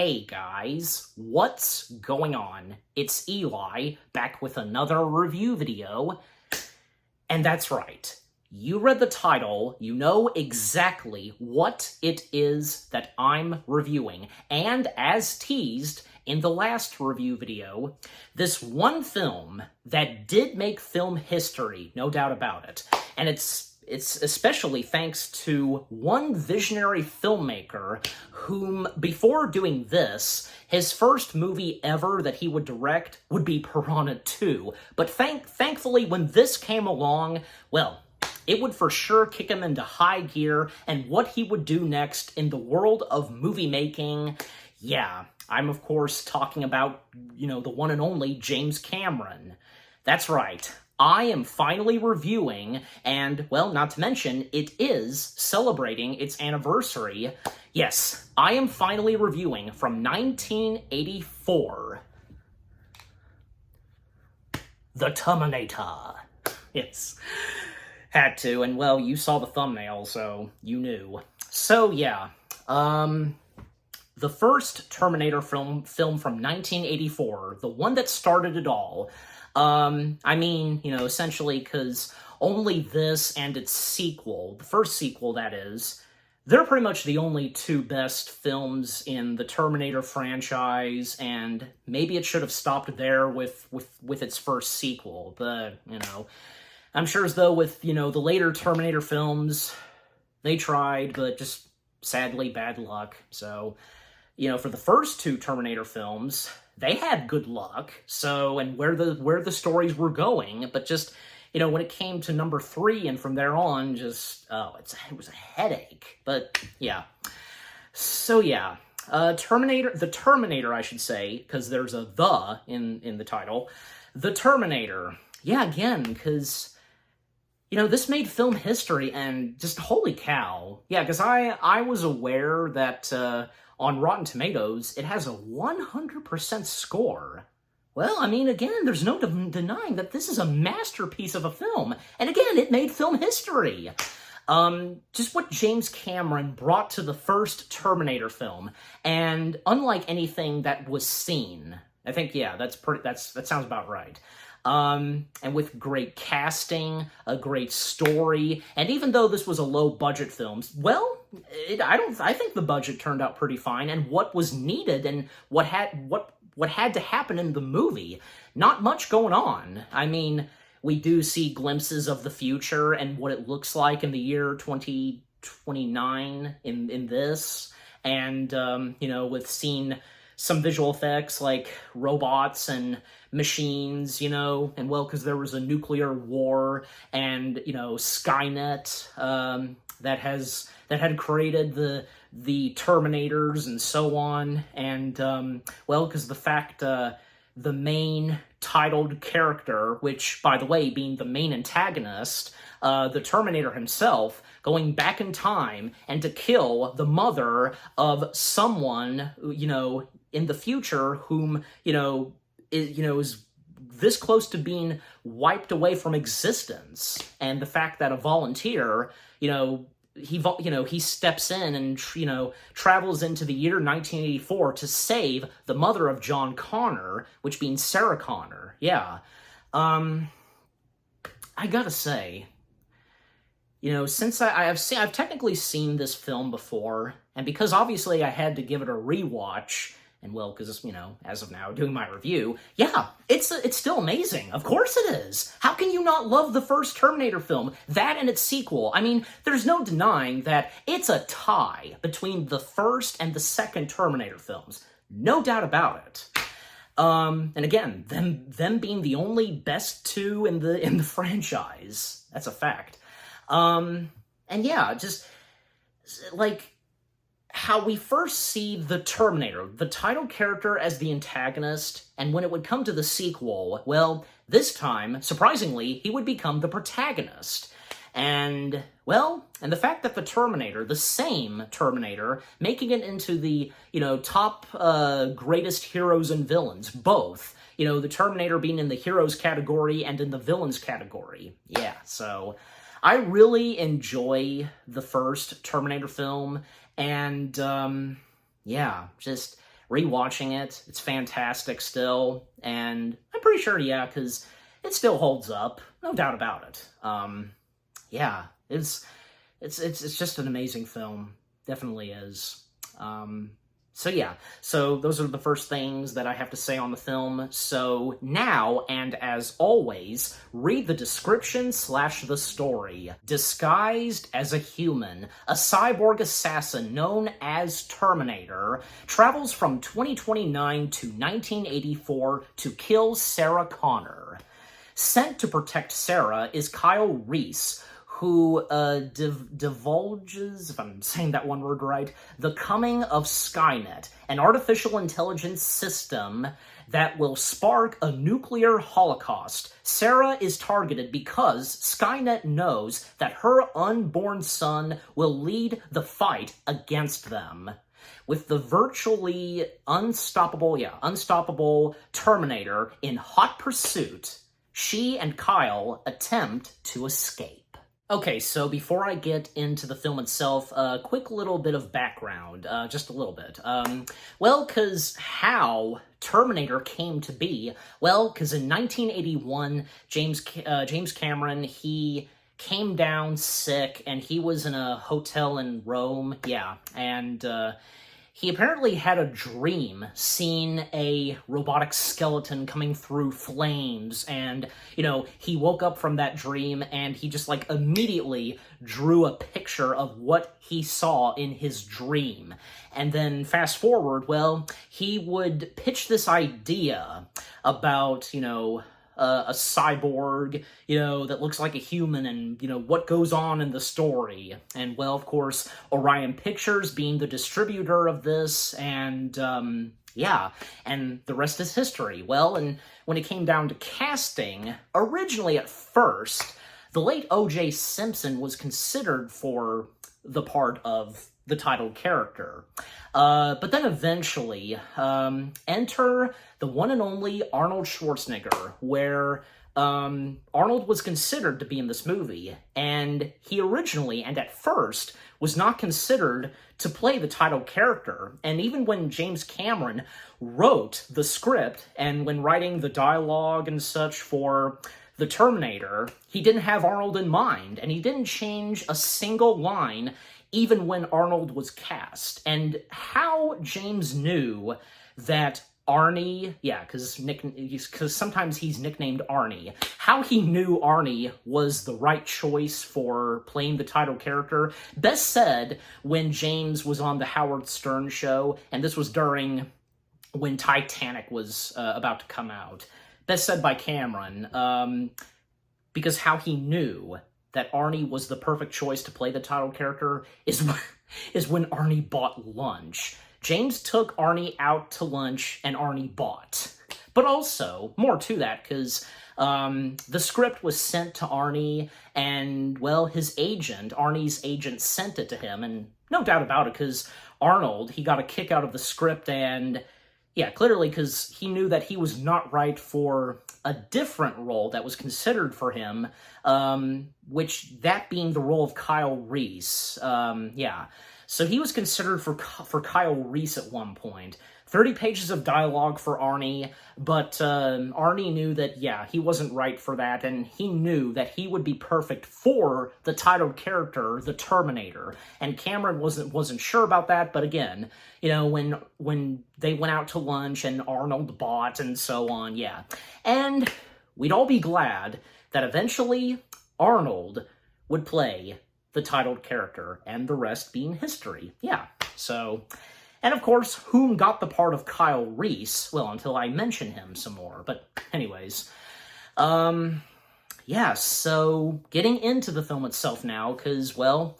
Hey guys, what's going on? It's Eli, back with another review video. And that's right, you read the title, you know exactly what it is that I'm reviewing. And as teased in the last review video, this one film that did make film history, no doubt about it. And it's especially thanks to one visionary filmmaker whom, before doing this, his first movie ever that he would direct would be Piranha 2. But thankfully, when this came along, well, it would for sure kick him into high gear, and what he would do next in the world of movie making, yeah, I'm of course talking about, the one and only James Cameron. That's right. I am finally reviewing, and, well, not to mention, it is celebrating its anniversary. Yes, I am finally reviewing from 1984, The Terminator. Yes, had to, and, well, you saw the thumbnail, so you knew. So, yeah, the first Terminator film from 1984, the one that started it all. Essentially because only this and its sequel, the first sequel that is, they're pretty much the only two best films in the Terminator franchise, and maybe it should have stopped there with its first sequel, but, I'm sure as though with, the later Terminator films, they tried, but just sadly bad luck. So, for the first two Terminator films, they had good luck, and where the stories were going, but just, when it came to number 3 and from there on, just, it was a headache, but, yeah. So, yeah, the Terminator, I should say, because there's a "the" in the title, The Terminator, yeah, again, because, this made film history, and just, holy cow, yeah, because I was aware that, on Rotten Tomatoes, it has a 100% score. Well, again, there's no denying that this is a masterpiece of a film. And again, it made film history. Just what James Cameron brought to the first Terminator film, and unlike anything that was seen, I think, yeah, that sounds about right. And with great casting, a great story, and even though this was a low-budget film, well, I think the budget turned out pretty fine, and what was needed and what had to happen in the movie, not much going on. We do see glimpses of the future and what it looks like in the year 2029 in this, and, with seeing some visual effects like robots and machines, and, well, because there was a nuclear war and, Skynet, that had created the Terminators and so on, and, well, because the fact, the main titled character, which, by the way, being the main antagonist, the Terminator himself, going back in time and to kill the mother of someone, in the future whom, is this close to being wiped away from existence. And the fact that a volunteer, he steps in and, travels into the year 1984 to save the mother of John Connor, which being Sarah Connor. Yeah. I gotta say, since I've technically seen this film before, and because obviously I had to give it a rewatch, and, well, because, as of now, doing my review, yeah, it's still amazing. Of course it is. How can you not love the first Terminator film? That and its sequel. There's no denying that it's a tie between the first and the second Terminator films. No doubt about it. And again, them being the only best two in the franchise. That's a fact. And yeah, just, like, how we first see the Terminator, the title character, as the antagonist, and when it would come to the sequel, well, this time, surprisingly, he would become the protagonist. And, well, and the fact that the Terminator, the same Terminator, making it into the, top greatest heroes and villains, both, the Terminator being in the heroes category and in the villains category. Yeah, so I really enjoy the first Terminator film, and, yeah, just rewatching it, it's fantastic still, and I'm pretty sure, yeah, because it still holds up, no doubt about it. Yeah, it's just an amazing film, definitely is. So yeah, so those are the first things that I have to say on the film. So now, and as always, read the description / the story. Disguised as a human, a cyborg assassin known as Terminator travels from 2029 to 1984 to kill Sarah Connor. Sent to protect Sarah is Kyle Reese, who divulges, if I'm saying that one word right, the coming of Skynet, an artificial intelligence system that will spark a nuclear holocaust. Sarah is targeted because Skynet knows that her unborn son will lead the fight against them. With the virtually unstoppable Terminator in hot pursuit, she and Kyle attempt to escape. Okay, so before I get into the film itself, a quick little bit of background, just a little bit. Well, because how Terminator came to be, well, because in 1981, James Cameron, he came down sick, and he was in a hotel in Rome, yeah, and he apparently had a dream seeing a robotic skeleton coming through flames, and, you know, he woke up from that dream and he just, like, immediately drew a picture of what he saw in his dream. And then fast forward, well, he would pitch this idea about, you know, a cyborg, you know, that looks like a human and, you know, what goes on in the story. And, well, of course, Orion Pictures being the distributor of this, and, yeah, and the rest is history. Well, and when it came down to casting, originally at first, the late O.J. Simpson was considered for the part of the titled character. But then eventually, enter the one and only Arnold Schwarzenegger, where Arnold was considered to be in this movie, and he originally, and at first, was not considered to play the title character. And even when James Cameron wrote the script, and when writing the dialogue and such for the Terminator, he didn't have Arnold in mind, and he didn't change a single line even when Arnold was cast. And how James knew that Arnie, yeah, because sometimes he's nicknamed Arnie, how he knew Arnie was the right choice for playing the title character, best said when James was on the Howard Stern show, and this was during when Titanic was about to come out. Best said by Cameron, because how he knew that Arnie was the perfect choice to play the title character is when Arnie bought lunch. James took Arnie out to lunch, and Arnie bought. But also, more to that, because the script was sent to Arnie, and, well, his agent, Arnie's agent, sent it to him, and no doubt about it, because Arnold, he got a kick out of the script, and, yeah, clearly, because he knew that he was not right for a different role that was considered for him, which, that being the role of Kyle Reese, yeah. So he was considered for Kyle Reese at one point. 30 pages of dialogue for Arnie, but Arnie knew that, yeah, he wasn't right for that, and he knew that he would be perfect for the titled character, the Terminator. And Cameron wasn't sure about that, but again, you know, when they went out to lunch and Arnold bought and so on, yeah. And we'd all be glad that eventually Arnold would play the titled character, and the rest being history. Yeah, so... And of course, whom got the part of Kyle Reese? Well, until I mention him some more. But anyways, yeah, so getting into the film itself now, because, well,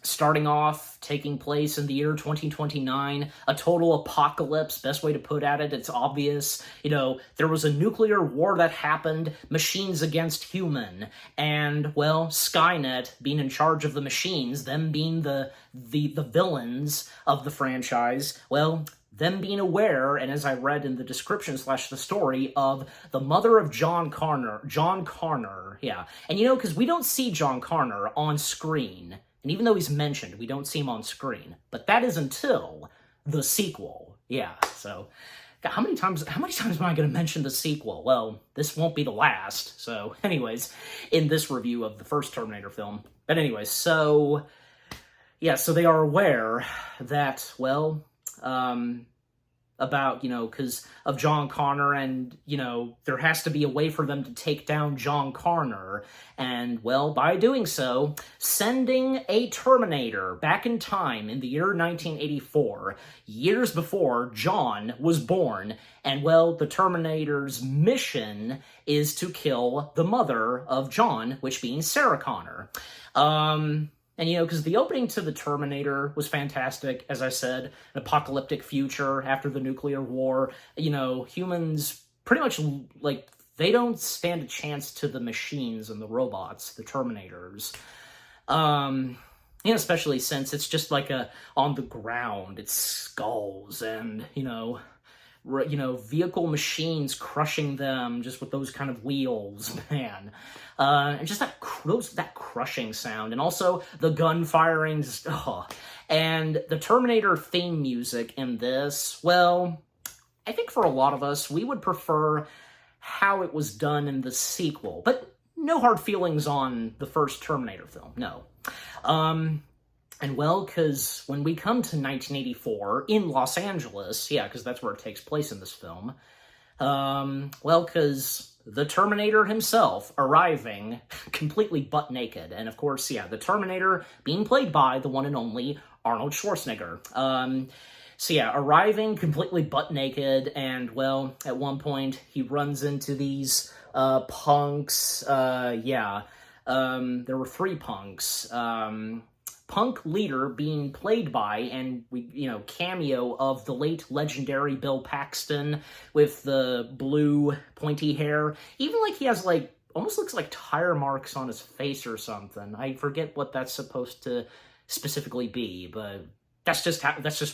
starting off, taking place in the year 2029, a total apocalypse, best way to put it's obvious. You know, there was a nuclear war that happened, machines against human, and, well, Skynet being in charge of the machines, them being the villains of the franchise, well, them being aware, and as I read in the description / the story, of the mother of John Connor, yeah. And you know, because we don't see John Connor on screen, and even though he's mentioned, we don't see him on screen. But that is until the sequel. Yeah, so God, how many times am I going to mention the sequel? Well, this won't be the last. So anyways, in this review of the first Terminator film. But anyways, so yeah, so they are aware that, well, about, because of John Connor, and, there has to be a way for them to take down John Connor, and, well, by doing so, sending a Terminator back in time in the year 1984, years before John was born, and, well, the Terminator's mission is to kill the mother of John, which being Sarah Connor. And, because the opening to the Terminator was fantastic, as I said, an apocalyptic future after the nuclear war. Humans pretty much, they don't stand a chance to the machines and the robots, the Terminators. Especially since it's just on the ground, it's skulls and, vehicle machines crushing them just with those kind of wheels, man. And just that crushing sound, and also the gun firing, and the Terminator theme music in this, well, I think for a lot of us, we would prefer how it was done in the sequel, but no hard feelings on the first Terminator film, no. And well, because when we come to 1984 in Los Angeles, yeah, because that's where it takes place in this film, well, because the Terminator himself arriving completely butt naked, and of course, yeah, the Terminator being played by the one and only Arnold Schwarzenegger. So yeah, arriving completely butt naked, and well, at one point, he runs into these punks, there were 3 punks, punk leader being played by, and cameo of the late legendary Bill Paxton with the blue pointy hair. Even he has almost looks like tire marks on his face or something. I forget what that's supposed to specifically be, but that's just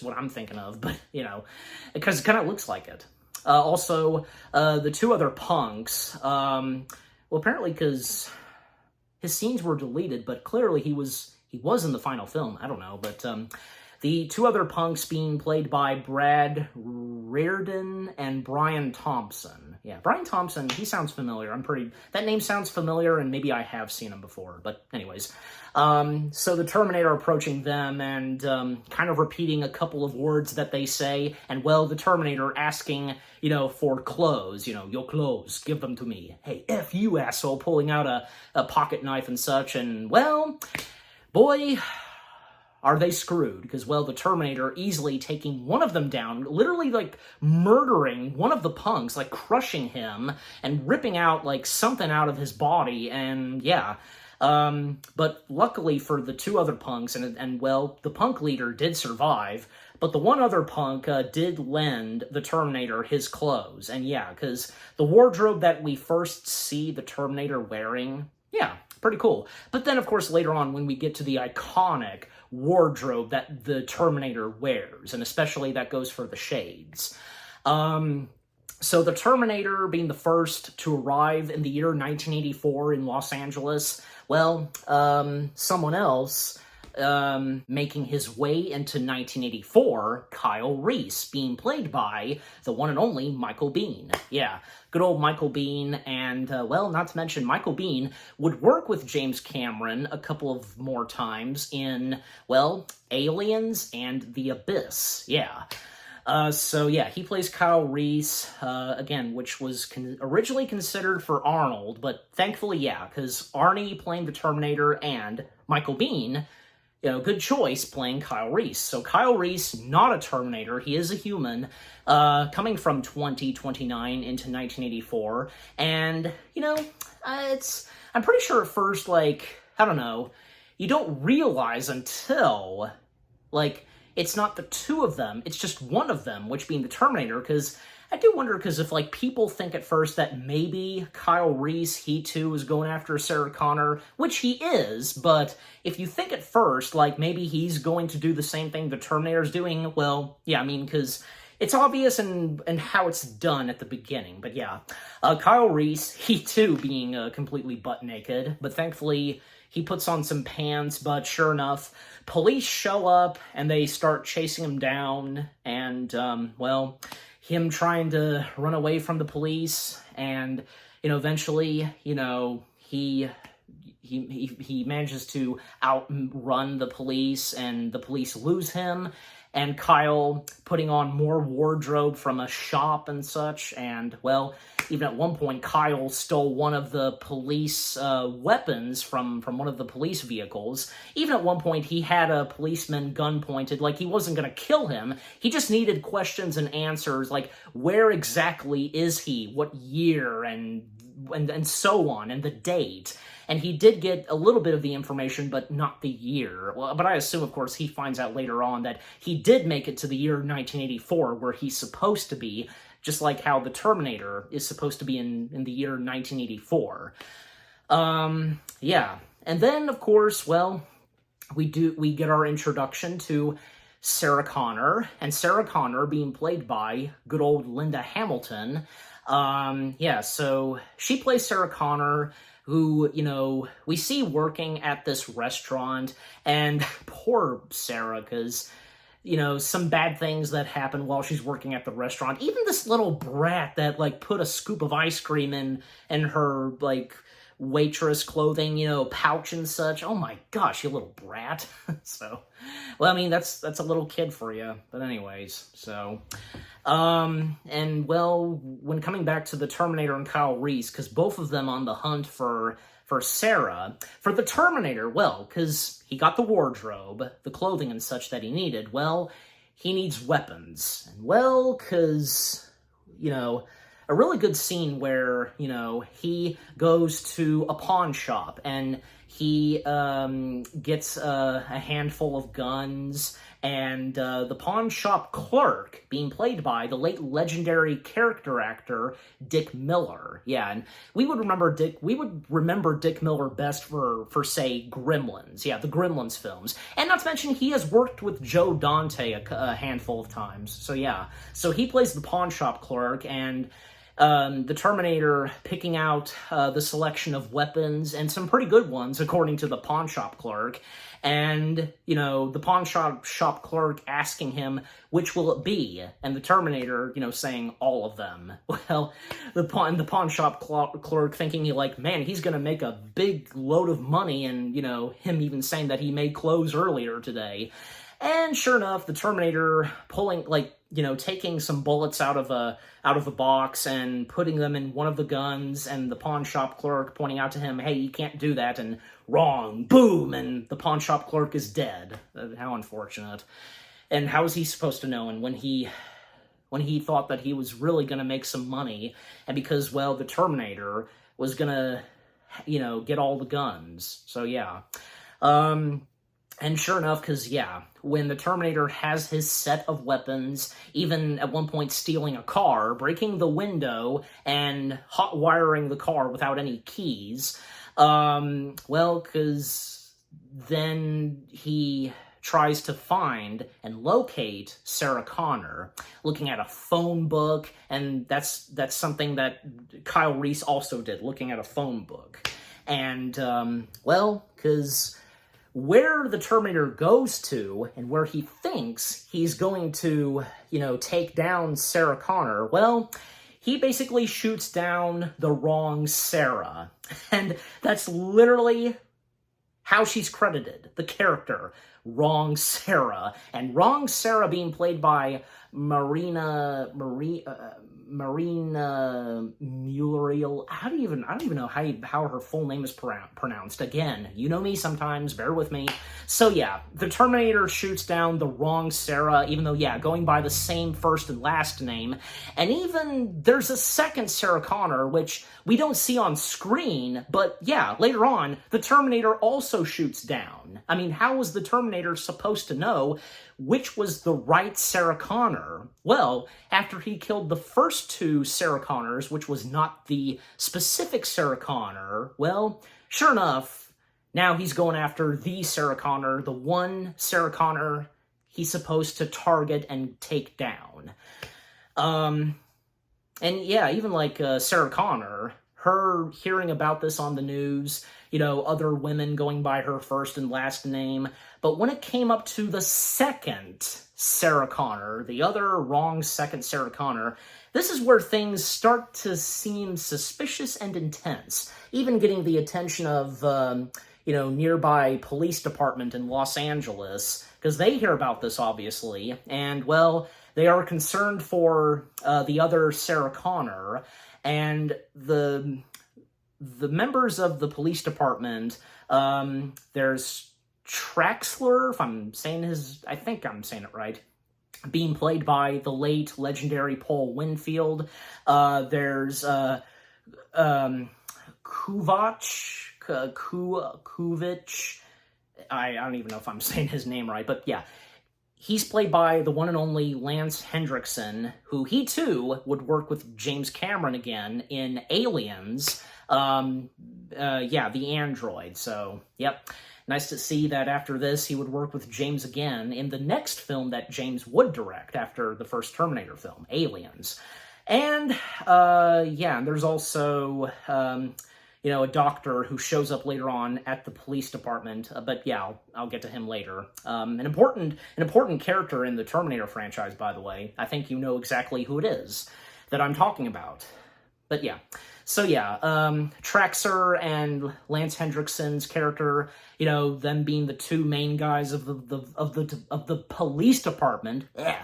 what I'm thinking of. But because it kind of looks like it. Also, the 2 other punks. Well, apparently because his scenes were deleted, but clearly he was in the final film. I don't know, but the 2 other punks being played by Brad Reardon and Brian Thompson. Yeah, Brian Thompson, he sounds familiar. That name sounds familiar, and maybe I have seen him before. But anyways, so the Terminator approaching them and kind of repeating a couple of words that they say, and well, the Terminator asking, for clothes, your clothes, give them to me. Hey, F you, asshole, pulling out a pocket knife and such, and well, boy, are they screwed, because, well, the Terminator easily taking one of them down, literally, murdering one of the punks, crushing him, and ripping out, something out of his body, and, yeah. But luckily for the 2 other punks, and well, the punk leader did survive, but the one other punk did lend the Terminator his clothes, and yeah, because the wardrobe that we first see the Terminator wearing, yeah, pretty cool. But then, of course, later on, when we get to the iconic wardrobe that the Terminator wears, and especially that goes for the shades. So the Terminator being the first to arrive in the year 1984 in Los Angeles, well, someone else making his way into 1984, Kyle Reese, being played by the one and only Michael Biehn. Yeah, good old Michael Biehn, and, well, not to mention Michael Biehn would work with James Cameron a couple of more times in, well, Aliens and The Abyss. Yeah. So yeah, he plays Kyle Reese, again, which was originally considered for Arnold, but thankfully, yeah, because Arnie playing the Terminator and Michael Biehn, good choice playing Kyle Reese. So Kyle Reese, not a Terminator, he is a human, coming from 2029 into 1984, and, I'm pretty sure at first, I don't know, you don't realize until, it's not the 2 of them, it's just one of them, which being the Terminator, because I do wonder, because if, people think at first that maybe Kyle Reese, he too is going after Sarah Connor, which he is, but if you think at first, maybe he's going to do the same thing the Terminator's doing, well, yeah, because it's obvious in how it's done at the beginning, but yeah. Kyle Reese, he too being completely butt naked, but thankfully, he puts on some pants, but sure enough, police show up and they start chasing him down, and, well, him trying to run away from the police, and, eventually, he manages to outrun the police, and the police lose him, and Kyle putting on more wardrobe from a shop and such, and, well, even at one point, Kyle stole one of the police weapons from one of the police vehicles. Even at one point, he had a policeman gun pointed, like he wasn't going to kill him. He just needed questions and answers, like, where exactly is he, what year, and so on, and the date. And he did get a little bit of the information, but not the year. Well, but I assume, of course, he finds out later on that he did make it to the year 1984, where he's supposed to be, just like how the Terminator is supposed to be in the year 1984. Yeah. And then, of course, well, we get our introduction to Sarah Connor, and Sarah Connor being played by good old Linda Hamilton. Yeah, so she plays Sarah Connor, who, we see working at this restaurant, and poor Sarah, because, some bad things that happen while she's working at the restaurant. Even this little brat that, put a scoop of ice cream in her, waitress clothing, pouch and such. Oh my gosh, you little brat. So, well, I mean, that's a little kid for you. But anyways, so, and well, when coming back to the Terminator and Kyle Reese, because both of them on the hunt for Sarah, for the Terminator, well, because he got the wardrobe, the clothing and such that he needed, well, he needs weapons. And well, because, a really good scene where, he goes to a pawn shop and he gets a handful of guns, and the pawn shop clerk, being played by the late legendary character actor Dick Miller. Yeah, and we would remember Dick Miller best for say, Gremlins. Yeah, the Gremlins films. And not to mention, he has worked with Joe Dante a handful of times. So yeah, so he plays the pawn shop clerk, and the Terminator picking out the selection of weapons, and some pretty good ones, according to the pawn shop clerk. And, the pawn shop clerk asking him, which will it be? And the Terminator, saying all of them. Well, the pawn shop clerk thinking, man, he's going to make a big load of money, and, him even saying that he made clothes earlier today. And sure enough, the Terminator pulling, taking some bullets out of a box and putting them in one of the guns, and the pawn shop clerk pointing out to him, hey, you can't do that, and wrong, boom, and the pawn shop clerk is dead. How unfortunate. And how is he supposed to know? And when he thought that he was really going to make some money, and because, well, the Terminator was going to, get all the guns. So, yeah. And sure enough, because, yeah, when the Terminator has his set of weapons, even at one point stealing a car, breaking the window, and hot wiring the car without any keys, well, because then he tries to find and locate Sarah Connor, looking at a phone book, and that's something that Kyle Reese also did, looking at a phone book. And, well, because where the Terminator goes to, and where he thinks he's going to, take down Sarah Connor, well, he basically shoots down the wrong Sarah. And that's literally how she's credited, the character, Wrong Sarah. And Wrong Sarah being played by Marina Muriel. I don't even know how her full name is pronounced. Again, you know me sometimes, bear with me. So yeah, the Terminator shoots down the wrong Sarah, even though, yeah, going by the same first and last name. And even there's a second Sarah Connor, which we don't see on screen, but yeah, later on, the Terminator also shoots down. I mean, how was the Terminator supposed to know which was the right Sarah Connor? Well, after he killed the first two Sarah Connors, which was not the specific Sarah Connor, well, sure enough, now he's going after the Sarah Connor, the one Sarah Connor he's supposed to target and take down. And yeah, even like Sarah Connor, her hearing about this on the news, other women going by her first and last name. But when it came up to the second Sarah Connor, the other wrong second Sarah Connor, this is where things start to seem suspicious and intense, even getting the attention of, nearby police department in Los Angeles, because they hear about this, obviously, and, well, they are concerned for the other Sarah Connor, and the members of the police department, there's Traxler, I think I'm saying it right, being played by the late legendary Paul Winfield. There's Kuvich. I don't even know if I'm saying his name right, but yeah. He's played by the one and only Lance Hendrickson, who he too would work with James Cameron again in Aliens. The android. So, yep. Nice to see that after this, he would work with James again in the next film that James would direct after the first Terminator film, Aliens. And, there's also, a doctor who shows up later on at the police department, but yeah, I'll get to him later. An important character in the Terminator franchise, by the way. I think you know exactly who it is that I'm talking about. But yeah. So yeah, Traxler and Lance Hendrickson's character, them being the two main guys of the police department. Yeah.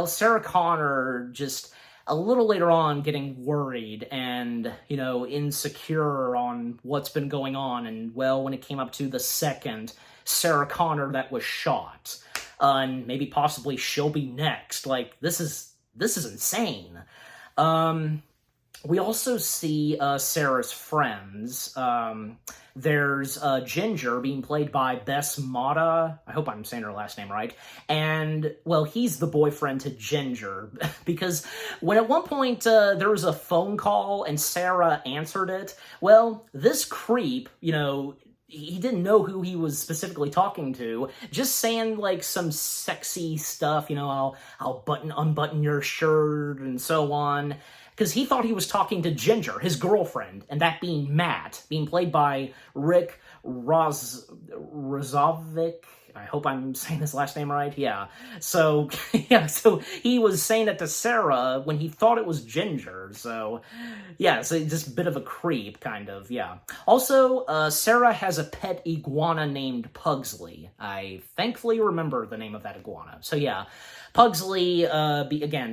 Sarah Connor just a little later on getting worried and, insecure on what's been going on. And, well, when it came up to the second Sarah Connor that was shot, and maybe possibly she'll be next. Like, this is insane. We also see Sarah's friends. There's Ginger being played by Bess Mata. I hope I'm saying her last name right. And, well, he's the boyfriend to Ginger. Because when at one point there was a phone call and Sarah answered it, well, this creep, he didn't know who he was specifically talking to, just saying, like, some sexy stuff, I'll unbutton your shirt and so on, because he thought he was talking to Ginger, his girlfriend, and that being Matt, being played by Rick Rozovic. I hope I'm saying his last name right. Yeah. So, so he was saying it to Sarah when he thought it was Ginger. So, yeah, so just a bit of a creep, kind of, yeah. Also, Sarah has a pet iguana named Pugsley. I thankfully remember the name of that iguana. So, yeah, Pugsley,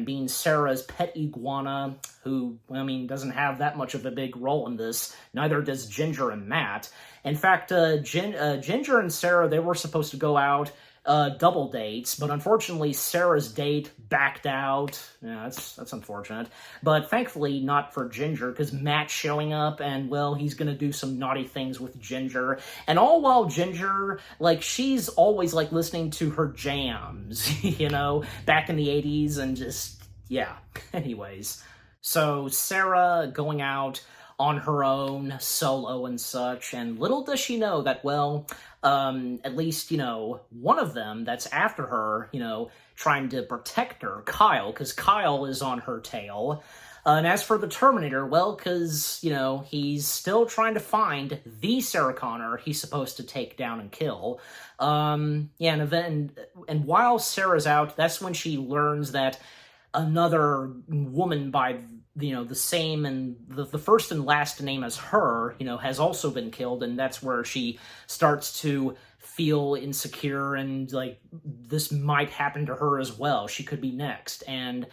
being Sarah's pet iguana, who, doesn't have that much of a big role in this. Neither does Ginger and Matt. In fact, Ginger and Sarah, they were supposed to go out double dates, but unfortunately Sarah's date backed out. Yeah, that's unfortunate. But thankfully not for Ginger, because Matt's showing up, and, well, he's gonna do some naughty things with Ginger. And all while Ginger, she's always, listening to her jams, back in the 80s, and just, yeah. Anyways, so Sarah going out on her own, solo and such, and little does she know that, well, at least, one of them that's after her, trying to protect her, Kyle, because Kyle is on her tail. And as for the Terminator, well, because, he's still trying to find the Sarah Connor he's supposed to take down and kill. And while Sarah's out, that's when she learns that another woman by the same and the first and last name as her, has also been killed, and that's where she starts to feel insecure and, this might happen to her as well. She could be next. And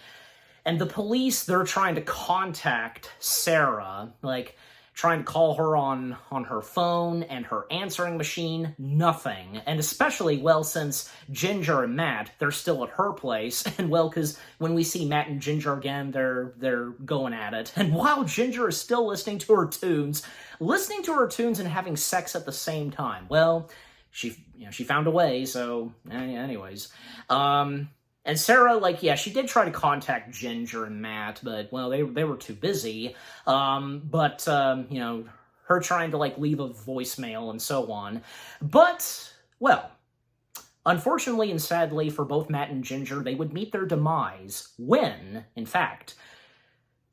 the police, they're trying to contact Sarah, trying to call her on her phone and her answering machine, nothing. And especially, well, since Ginger and Matt, they're still at her place, and, well, because when we see Matt and Ginger again, they're going at it. And while Ginger is still listening to her tunes and having sex at the same time, well, she found a way, so, anyways. And Sarah, she did try to contact Ginger and Matt, but, well, they were too busy. Her trying to, leave a voicemail and so on. But, well, unfortunately and sadly for both Matt and Ginger, they would meet their demise when, in fact,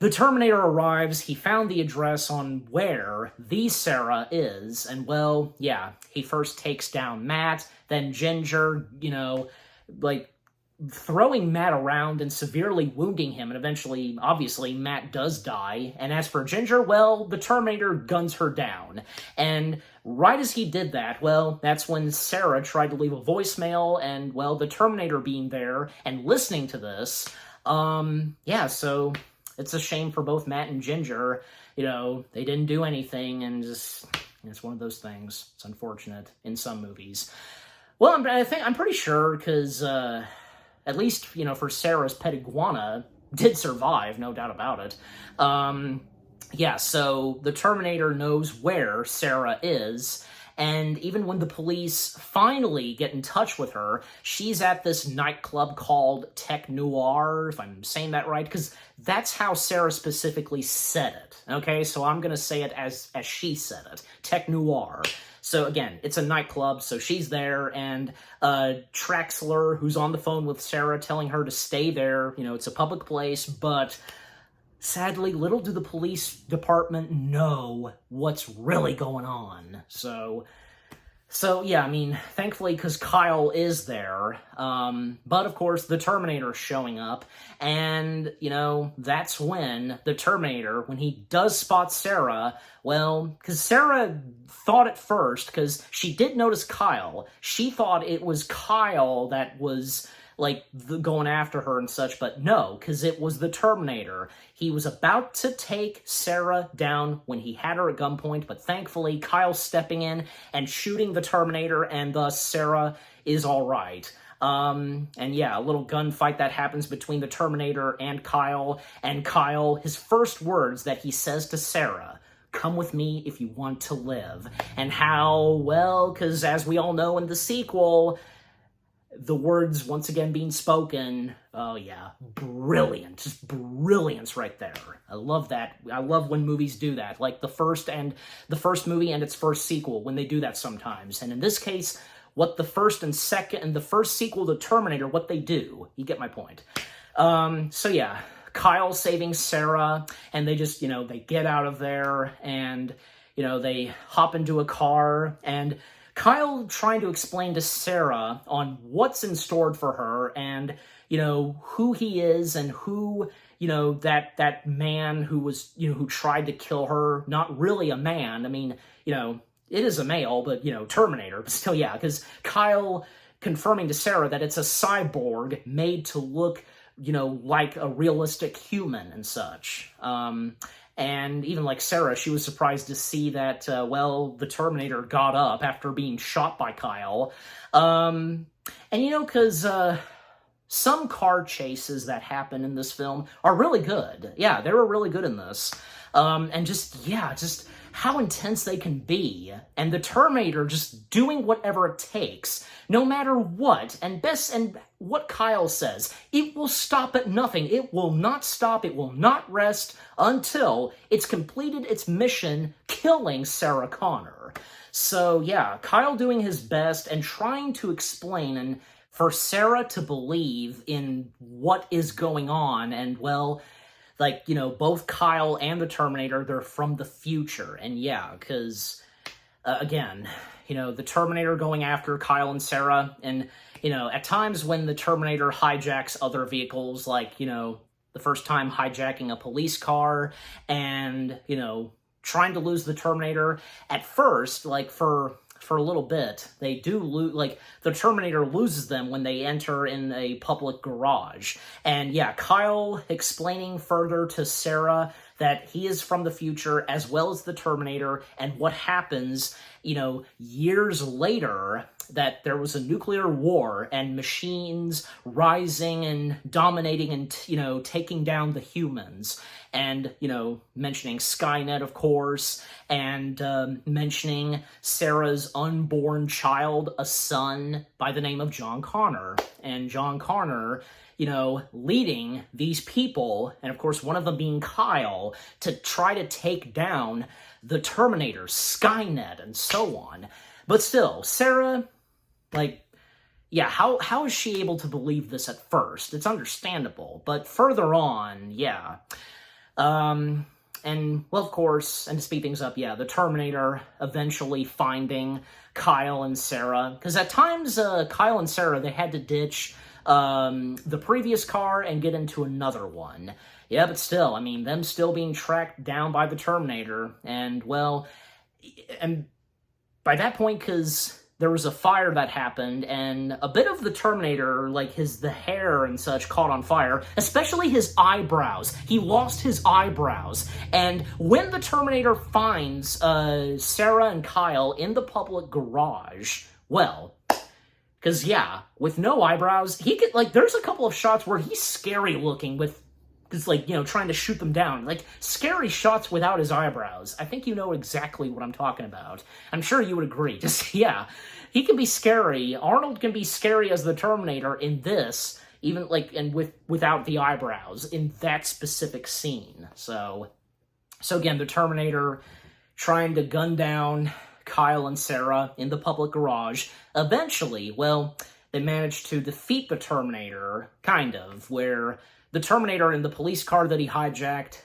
The Terminator arrives, he found the address on where the Sarah is, and well, yeah, he first takes down Matt, then Ginger, like, throwing Matt around and severely wounding him, and eventually, obviously, Matt does die. And as for Ginger, well, the Terminator guns her down. And right as he did that, well, that's when Sarah tried to leave a voicemail, and, well, the Terminator being there and listening to this, yeah, so it's a shame for both Matt and Ginger. They didn't do anything, and just, it's one of those things. It's unfortunate in some movies. Well, I'm pretty sure, because, at least, for Sarah's pet iguana, did survive, no doubt about it. Yeah, so the Terminator knows where Sarah is, and even when the police finally get in touch with her, she's at this nightclub called Tech Noir, if I'm saying that right, because that's how Sarah specifically said it, okay? So I'm going to say it as she said it, Tech Noir. So again, it's a nightclub, so she's there, and Traxler, who's on the phone with Sarah, telling her to stay there. It's a public place, but sadly, little do the police department know what's really going on. So yeah, thankfully, because Kyle is there, but of course, the Terminator's showing up, and, that's when the Terminator, when he does spot Sarah, well, because Sarah thought at first, because she did notice Kyle, she thought it was Kyle that was, going after her and such, but no, because it was the Terminator. He was about to take Sarah down when he had her at gunpoint, but thankfully, Kyle's stepping in and shooting the Terminator, and thus Sarah is all right. And yeah, a little gunfight that happens between the Terminator and Kyle, his first words that he says to Sarah, "Come with me if you want to live." And how, well, because as we all know in the sequel, the words once again being spoken, oh yeah, brilliant. Just brilliance right there. I love that. I love when movies do that. Like the first movie and its first sequel, when they do that sometimes. And in this case, what the first and second, and the first sequel to Terminator, what they do. You get my point. So yeah, Kyle saving Sarah, and they just, they get out of there, and, they hop into a car, and Kyle trying to explain to Sarah on what's in store for her, and, who he is, and who, that man who was, who tried to kill her, not really a man. It is a male, but, Terminator, but still, yeah, because Kyle confirming to Sarah that it's a cyborg made to look, like a realistic human and such. And even like Sarah, she was surprised to see that, the Terminator got up after being shot by Kyle. And, because some car chases that happen in this film are really good. Yeah, they were really good in this. And just how intense they can be. And the Terminator just doing whatever it takes, no matter what. And what Kyle says, it will stop at nothing. It will not stop. It will not rest until it's completed its mission, killing Sarah Connor. So yeah, Kyle doing his best and trying to explain and for Sarah to believe in what is going on. And both Kyle and the Terminator, they're from the future. And yeah, because, again, the Terminator going after Kyle and Sarah, and, at times when the Terminator hijacks other vehicles, the first time hijacking a police car, and, trying to lose the Terminator, at first, for a little bit, they do lose, the Terminator loses them when they enter in a public garage. And yeah, Kyle explaining further to Sarah that he is from the future as well as the Terminator, and what happens, years later, that there was a nuclear war and machines rising and dominating and, taking down the humans. And, mentioning Skynet, of course, and mentioning Sarah's unborn child, a son by the name of John Connor. And John Connor, leading these people, and of course one of them being Kyle, to try to take down the Terminator, Skynet, and so on. But still, Sarah, how is she able to believe this at first? It's understandable, but further on, yeah. And, well, of course, and to speed things up, yeah, the Terminator eventually finding Kyle and Sarah. Because at times, Kyle and Sarah, they had to ditch the previous car and get into another one. Yeah, but still, I mean, them still being tracked down by the Terminator. And, well, and by that point, because there was a fire that happened, and a bit of the Terminator, like the hair and such, caught on fire, especially his eyebrows. He lost his eyebrows. And when the Terminator finds Sarah and Kyle in the public garage, well, because, yeah, with no eyebrows, he could, like, there's a couple of shots where he's scary looking with, just, like, you know, trying to shoot them down. Like, scary shots without his eyebrows. I think you know exactly what I'm talking about. I'm sure you would agree. Just, yeah. He can be scary. Arnold can be scary as the Terminator in this, even, like, and without the eyebrows, in that specific scene. So again, the Terminator trying to gun down Kyle and Sarah in the public garage. Eventually, well, they managed to defeat the Terminator, kind of, where the Terminator in the police car that he hijacked,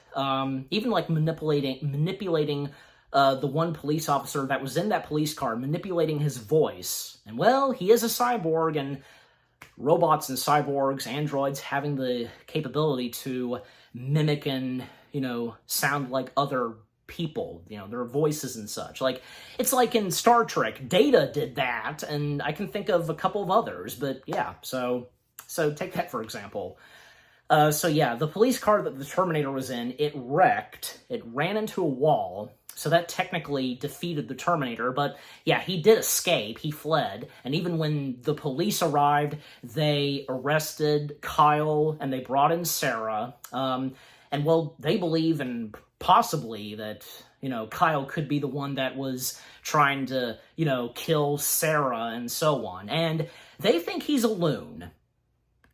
even like manipulating the one police officer that was in that police car, manipulating his voice. And, well, he is a cyborg, and robots and cyborgs, androids, having the capability to mimic and, you know, sound like other people, you know, their voices and such. Like, it's like in Star Trek, Data did that, and I can think of a couple of others, but yeah, so take that for example. So yeah, the police car that the Terminator was in, it wrecked. It ran into a wall, so that technically defeated the Terminator, but yeah, he did escape. He fled, and even when the police arrived, they arrested Kyle, and they brought in Sarah, and, well, they believe, and possibly that, you know, Kyle could be the one that was trying to, you know, kill Sarah and so on, and they think he's a loon,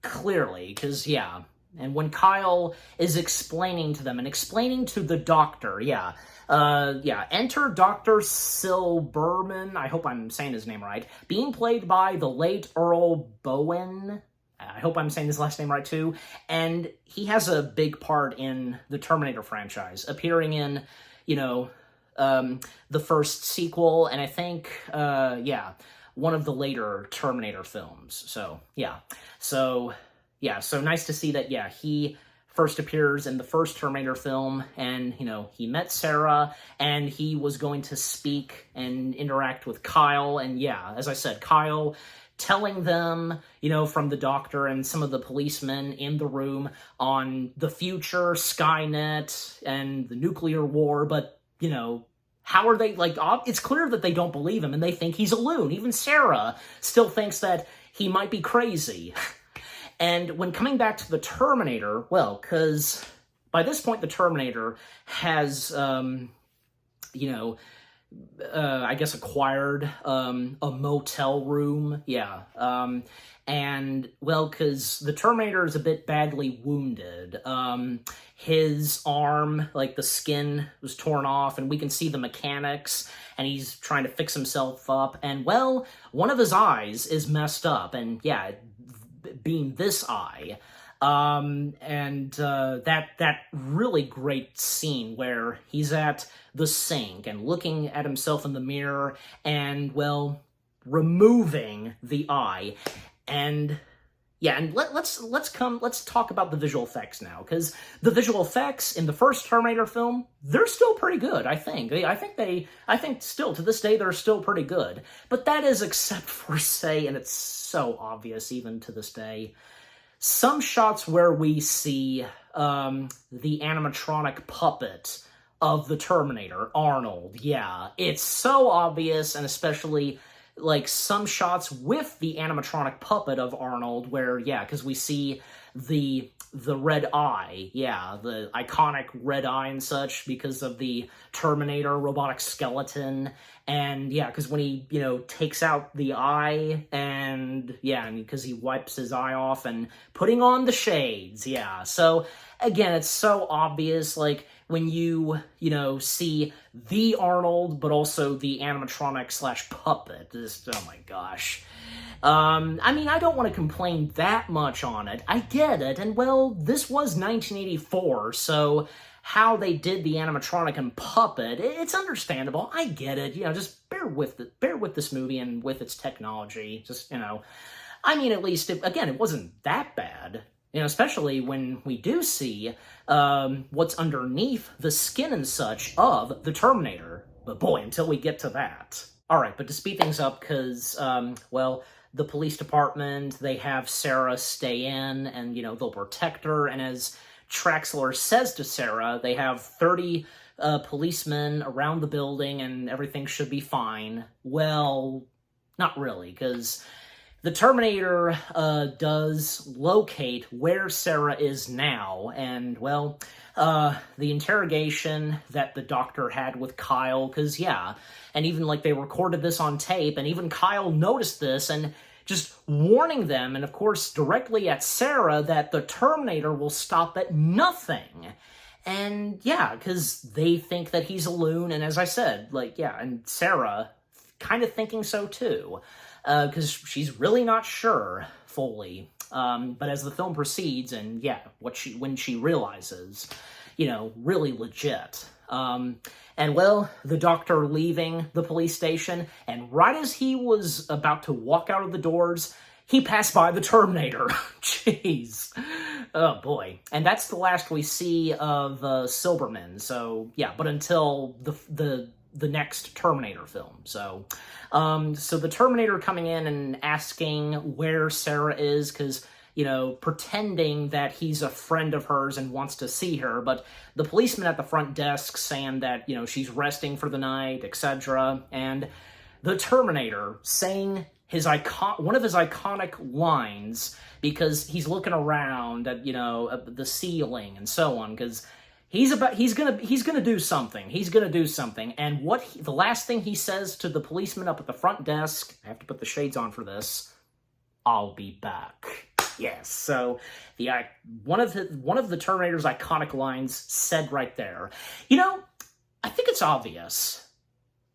clearly, because, yeah. And when Kyle is explaining to them and explaining to the doctor, enter Dr. Silberman, I hope I'm saying his name right, being played by the late Earl Bowen. I hope I'm saying his last name right too. And he has a big part in the Terminator franchise, appearing in, you know, the first sequel, and I think, one of the later Terminator films. So nice to see that, yeah, he first appears in the first Terminator film, and, you know, he met Sarah, and he was going to speak and interact with Kyle, and yeah, as I said, Kyle telling them, you know, from the doctor and some of the policemen in the room on the future, Skynet, and the nuclear war, but, you know, how are they, like, it's clear that they don't believe him, and they think he's a loon. Even Sarah still thinks that he might be crazy. And when coming back to the Terminator, well, because by this point the Terminator has, I guess acquired a motel room, and, well, because the Terminator is a bit badly wounded. His arm, like, the skin was torn off, and we can see the mechanics, and he's trying to fix himself up, and, well, one of his eyes is messed up, and, yeah, being this eye, that really great scene where he's at the sink and looking at himself in the mirror and, well, removing the eye. And yeah, and let's talk about the visual effects now, because the visual effects in the first Terminator film, they're still pretty good, I think. I think still, to this day, they're still pretty good. But that is except for, say, and it's so obvious even to this day, some shots where we see the animatronic puppet of the Terminator, Arnold. Yeah, it's so obvious, and especially, like, some shots with the animatronic puppet of Arnold where, yeah, because we see the red eye, yeah, the iconic red eye and such because of the Terminator robotic skeleton, and, yeah, because when he, you know, takes out the eye, and, yeah, and because he wipes his eye off and putting on the shades, yeah, so, again, it's so obvious, like, when you know, see the Arnold, but also the animatronic slash puppet. Just, oh my gosh. I mean, I don't want to complain that much on it. I get it, and well, this was 1984, so how they did the animatronic and puppet, it's understandable. I get it. You know, just bear with it. Bear with this movie and with its technology. Just, you know, I mean, at least, again, it wasn't that bad. You know, especially when we do see what's underneath the skin and such of the Terminator. But boy, until we get to that. All right, but to speed things up, because, well, the police department, they have Sarah stay in, and, you know, they'll protect her. And as Traxler says to Sarah, they have 30 policemen around the building, and everything should be fine. Well, not really, because the Terminator does locate where Sarah is now, and, well, the interrogation that the doctor had with Kyle, because, yeah, and even, like, they recorded this on tape, and even Kyle noticed this, and just warning them, and of course, directly at Sarah, that the Terminator will stop at nothing. And, yeah, because they think that he's a loon, and as I said, like, yeah, and Sarah kind of thinking so, too. Because she's really not sure fully. But as the film proceeds, and yeah, when she realizes, you know, really legit. And well, the doctor leaving the police station, and right as he was about to walk out of the doors, he passed by the Terminator. Jeez. Oh boy. And that's the last we see of Silberman. So yeah, but until the next Terminator film. So the Terminator coming in and asking where Sarah is, because, you know, pretending that he's a friend of hers and wants to see her, but the policeman at the front desk saying that, you know, she's resting for the night, etc. And the Terminator saying one of his iconic lines, because he's looking around at, you know, at the ceiling and so on, because he's gonna do something. He's gonna do something. And the last thing he says to the policeman up at the front desk, I have to put the shades on for this, "I'll be back." Yes. So one of the Terminator's iconic lines said right there. You know, I think it's obvious.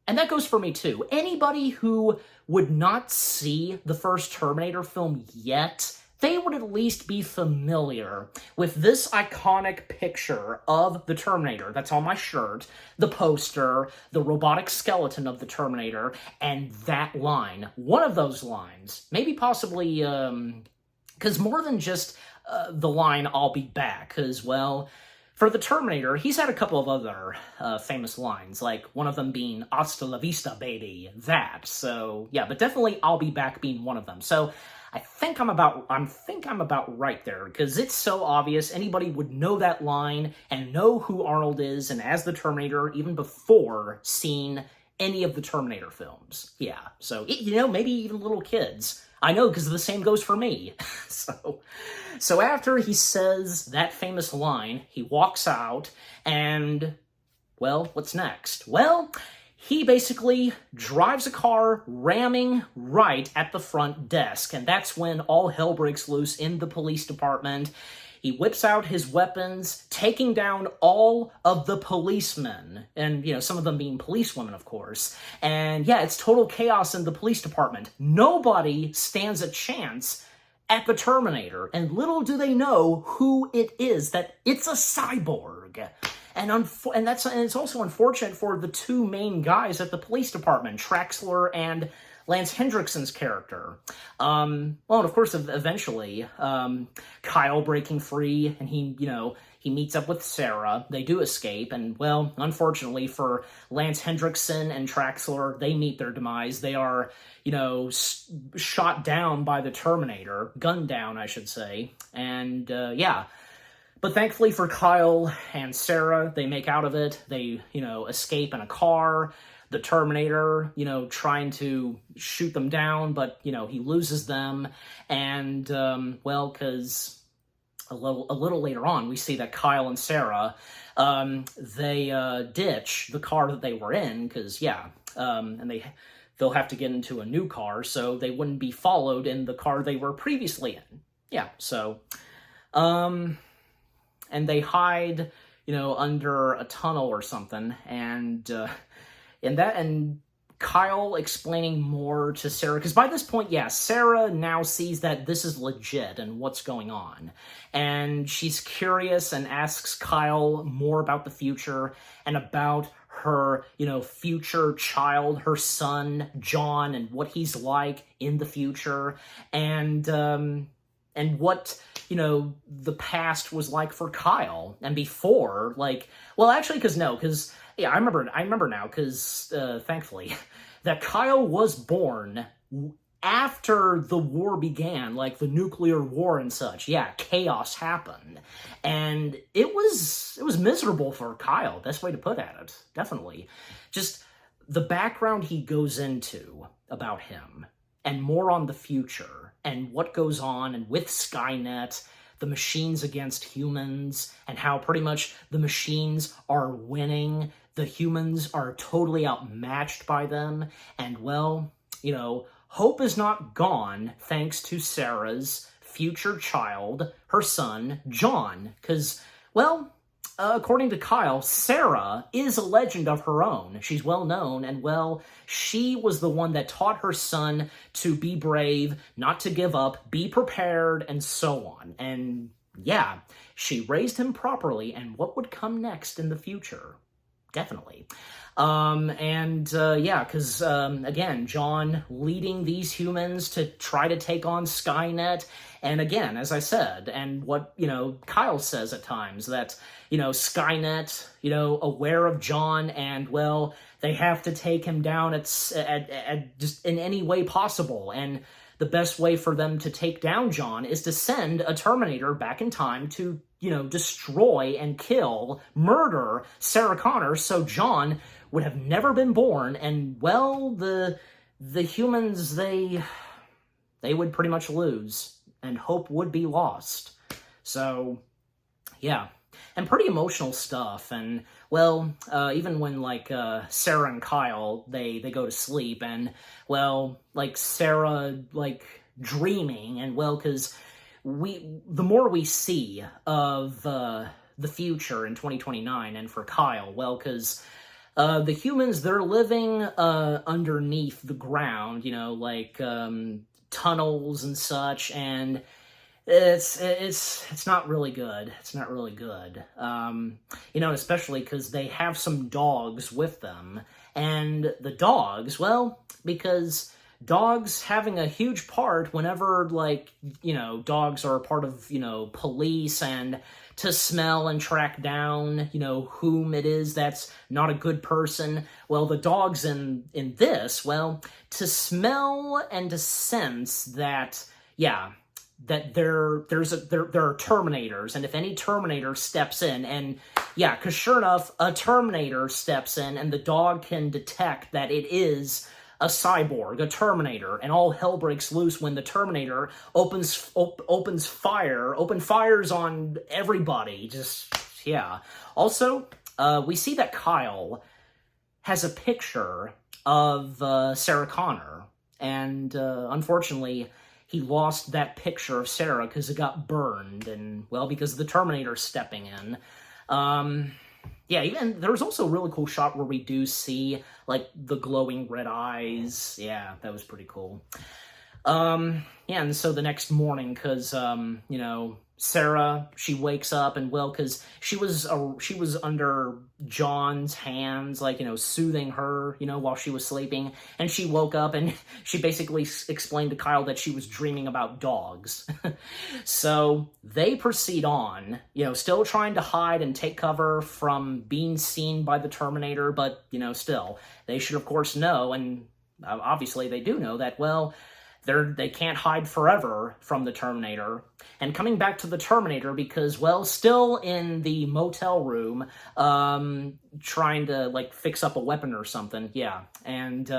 And that goes for me too. Anybody who would not see the first Terminator film yet, they would at least be familiar with this iconic picture of the Terminator that's on my shirt, the poster, the robotic skeleton of the Terminator, and that line. One of those lines, maybe possibly, because more than just the line, "I'll be back," because, well, for the Terminator, he's had a couple of other famous lines, like one of them being "Hasta la vista, baby," that. So, yeah, but definitely "I'll be back" being one of them. So I think I'm about right there, because it's so obvious. Anybody would know that line and know who Arnold is and as the Terminator even before seeing any of the Terminator films. Yeah, so, you know, maybe even little kids. I know, because the same goes for me. So after he says that famous line, he walks out, and, well, what's next? Well, he basically drives a car ramming right at the front desk, and that's when all hell breaks loose in the police department. He whips out his weapons, taking down all of the policemen, and, you know, some of them being policewomen, of course. And, yeah, it's total chaos in the police department. Nobody stands a chance at the Terminator, and little do they know who it is, that it's a cyborg. And it's also unfortunate for the two main guys at the police department, Traxler and Lance Hendrickson's character. Well, and of course, eventually, Kyle breaking free, and he meets up with Sarah. They do escape, and, well, unfortunately for Lance Hendrickson and Traxler, they meet their demise. They are, you know, shot down by the Terminator. Gunned down, I should say. And, yeah. But thankfully for Kyle and Sarah, they make out of it. They, you know, escape in a car. The Terminator, you know, trying to shoot them down, but, you know, he loses them. And, well, because a little later on, we see that Kyle and Sarah, they ditch the car that they were in, because, yeah, and they'll have to get into a new car, so they wouldn't be followed in the car they were previously in. Yeah, so, and they hide under a tunnel or something, and Kyle explaining more to Sarah, because by this point, yeah, Sarah now sees that this is legit and what's going on. And she's curious and asks Kyle more about the future and about her, future child, her son, John, and what he's like in the future, and what, the past was like for Kyle, and before, because yeah, I remember now, because, thankfully, that Kyle was born after the war began, like the nuclear war and such. Yeah, chaos happened. And it was miserable for Kyle, best way to put it, definitely. Just the background he goes into about him, and more on the future, and what goes on, and with Skynet, the machines against humans, and how pretty much the machines are winning. The humans are totally outmatched by them, and well, hope is not gone thanks to Sarah's future child, her son, John, because, well, according to Kyle, Sarah is a legend of her own. She's well known, and well, she was the one that taught her son to be brave, not to give up, be prepared, and so on. And yeah, she raised him properly, and what would come next in the future? Definitely. Yeah, because, again, John leading these humans to try to take on Skynet, and again, as I said, and what, Kyle says at times, that, Skynet, aware of John, and, well, they have to take him down at just in any way possible, and the best way for them to take down John is to send a Terminator back in time to, destroy and kill, murder Sarah Connor, so John would have never been born, and, well, the humans, they would pretty much lose, and hope would be lost. So, yeah. And pretty emotional stuff, and, well, even when, Sarah and Kyle, they go to sleep, and, well, Sarah, dreaming, and, well, because the more we see of the future in 2029, and for Kyle, well, because the humans, they're living underneath the ground, tunnels and such, and it's not really good. It's not really good. Especially because they have some dogs with them, and the dogs, well, because dogs having a huge part whenever, dogs are a part of, police, and to smell and track down, whom it is that's not a good person. Well, the dogs in this, well, to smell and to sense that, yeah, that there are Terminators, and if any Terminator steps in, and yeah, because sure enough, a Terminator steps in, and the dog can detect that it is a cyborg, a Terminator, and all hell breaks loose when the Terminator opens fires on everybody. Just, yeah. Also, we see that Kyle has a picture of Sarah Connor, and unfortunately, he lost that picture of Sarah because it got burned, and, well, because of the Terminator stepping in. Yeah, even there was also a really cool shot where we do see, the glowing red eyes. Yeah, that was pretty cool. Yeah, and so the next morning, because, Sarah, she wakes up, and, well, because she was under John's hands, soothing her, while she was sleeping, and she woke up, and she basically explained to Kyle that she was dreaming about dogs. So they proceed on, still trying to hide and take cover from being seen by the Terminator, but, still, they should, of course, know, and obviously they do know that, well, they can't hide forever from the Terminator. And coming back to the Terminator, because, well, still in the motel room, trying to, fix up a weapon or something, yeah. And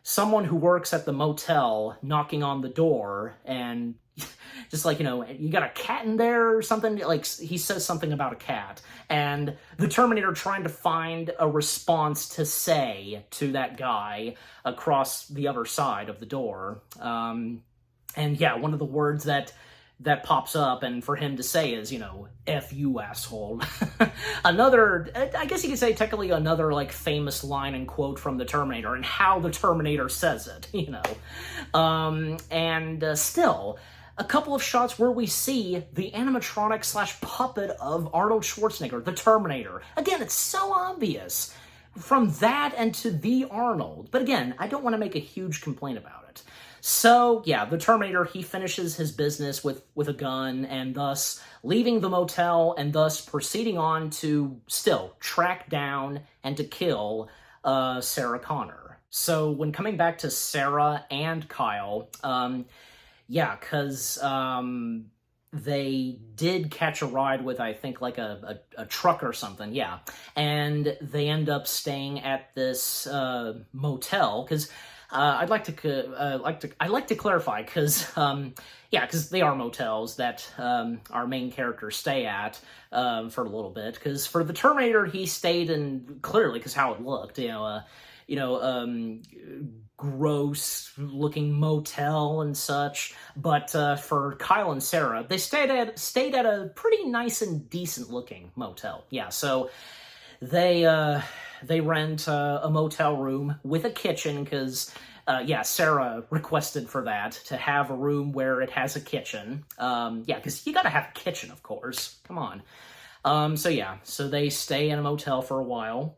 someone who works at the motel knocking on the door, and just you got a cat in there or something? He says something about a cat. And the Terminator trying to find a response to say to that guy across the other side of the door. And yeah, one of the words that that pops up, and for him to say is, F you, asshole. Another, I guess you could say technically another, like, famous line and quote from the Terminator, and how the Terminator says it, still, a couple of shots where we see the animatronic / puppet of Arnold Schwarzenegger, the Terminator. Again, it's so obvious from that and to the Arnold. But again, I don't want to make a huge complaint about it. So, yeah, the Terminator, he finishes his business with a gun, and thus leaving the motel, and thus proceeding on to still track down and to kill Sarah Connor. So, when coming back to Sarah and Kyle, because they did catch a ride with, I think, like a truck or something, yeah. And they end up staying at this motel, because I'd like to clarify, because because they are motels that our main characters stay at for a little bit. Because for the Terminator, he stayed in, clearly, because how it looked, gross looking motel and such. But for Kyle and Sarah, they stayed at a pretty nice and decent looking motel. Yeah, so they rent a motel room with a kitchen, because Sarah requested for that, to have a room where it has a kitchen. Because you gotta have a kitchen, of course. Come on. So they stay in a motel for a while.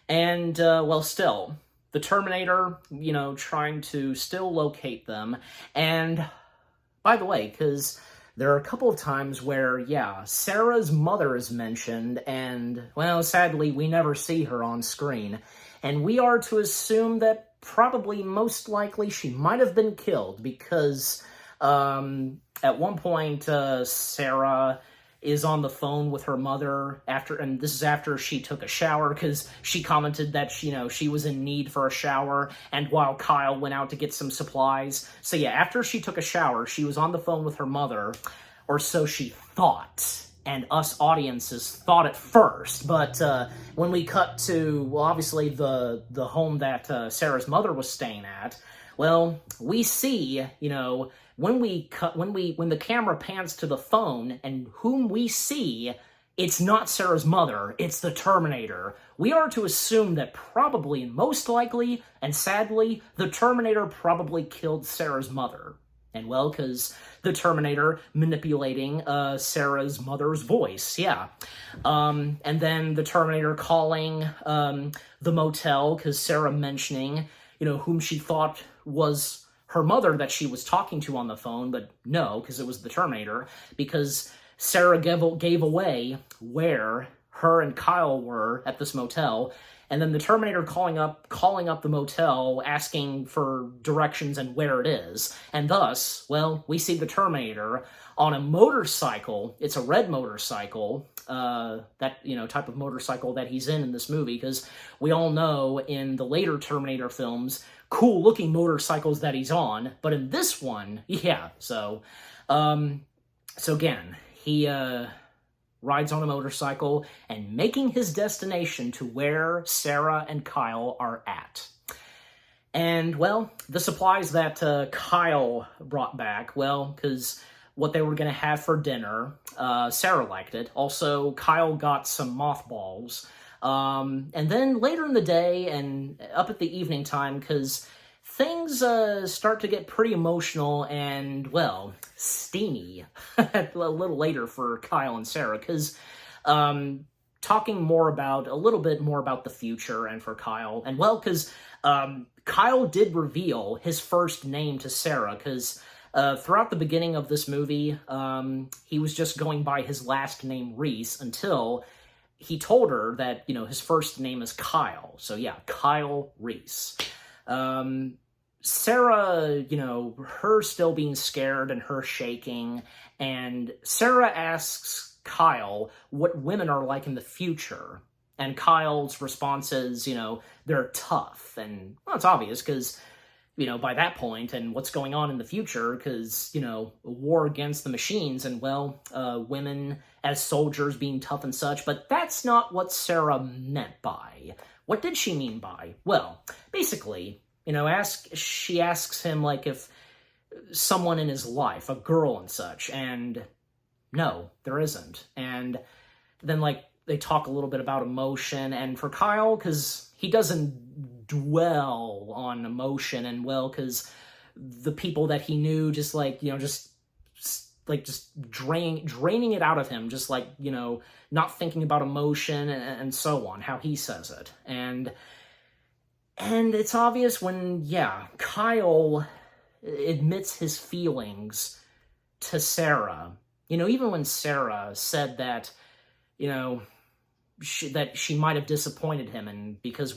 And, still, the Terminator, trying to still locate them. And, by the way, because there are a couple of times where, Sarah's mother is mentioned, and, sadly, we never see her on screen. And we are to assume that probably, most likely, she might have been killed, because at one point, Sarah is on the phone with her mother and this is after she took a shower, because she commented that she was in need for a shower, and while Kyle went out to get some supplies. So after she took a shower, she was on the phone with her mother, or so she thought, and us audiences thought at first. But when we cut to, obviously the home that Sarah's mother was staying at, we see, when the camera pans to the phone, and whom we see, it's not Sarah's mother, it's the Terminator. We are to assume that probably, most likely, and sadly, the Terminator probably killed Sarah's mother. And because the Terminator manipulating Sarah's mother's voice, and then the Terminator calling the motel, because Sarah mentioning, whom she thought was her mother that she was talking to on the phone, but no, because it was the Terminator, because Sarah gave away where her and Kyle were at this motel, and then the Terminator calling up the motel, asking for directions and where it is, and thus, we see the Terminator on a motorcycle. It's a red motorcycle, that, type of motorcycle that he's in this movie, because we all know in the later Terminator films, cool-looking motorcycles that he's on, but in this one, so again, he rides on a motorcycle and making his destination to where Sarah and Kyle are at. And, the supplies that Kyle brought back, because what they were going to have for dinner, Sarah liked it. Also, Kyle got some mothballs. And then later in the day and up at the evening time, because things start to get pretty emotional and, steamy a little later for Kyle and Sarah, because talking a little bit more about the future, and for Kyle, and because Kyle did reveal his first name to Sarah, because throughout the beginning of this movie, he was just going by his last name, Reese, until he told her that, his first name is Kyle. So Kyle Reese. Sarah, her still being scared and her shaking, and Sarah asks Kyle what women are like in the future, and Kyle's response is, they're tough, and, it's obvious, because, by that point, and what's going on in the future, because, a war against the machines, and, women as soldiers being tough and such, but that's not what Sarah meant by. What did she mean by? Basically, she asks him, if someone in his life, a girl and such, and no, there isn't. And then, like, they talk a little bit about emotion, and for Kyle, because he doesn't dwell on emotion, and well, because the people that he knew just, like, just draining it out of him, just like, not thinking about emotion and so on, how he says it. And it's obvious when, Kyle admits his feelings to Sarah. Even when Sarah said that, that she might have disappointed him, and because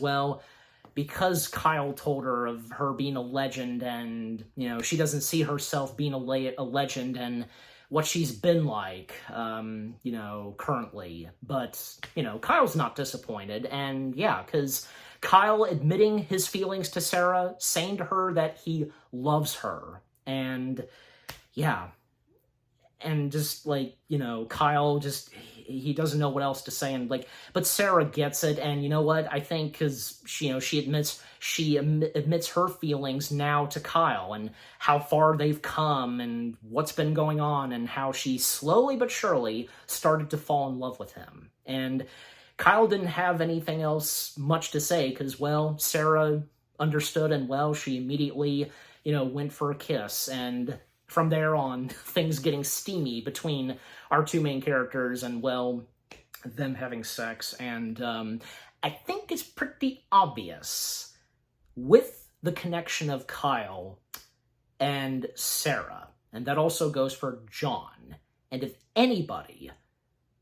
Kyle told her of her being a legend, and, she doesn't see herself being a legend and what she's been like, currently. But, Kyle's not disappointed, and because Kyle admitting his feelings to Sarah, saying to her that he loves her, and, and just, like, Kyle just, he doesn't know what else to say, and, like, but Sarah gets it, and you know what, I think, because, she admits her feelings now to Kyle, and how far they've come, and what's been going on, and how she slowly but surely started to fall in love with him. And Kyle didn't have anything else much to say, because, Sarah understood, and, she immediately, went for a kiss, and from there on, things getting steamy between our two main characters, and, them having sex. And I think it's pretty obvious with the connection of Kyle and Sarah, and that also goes for John. And if anybody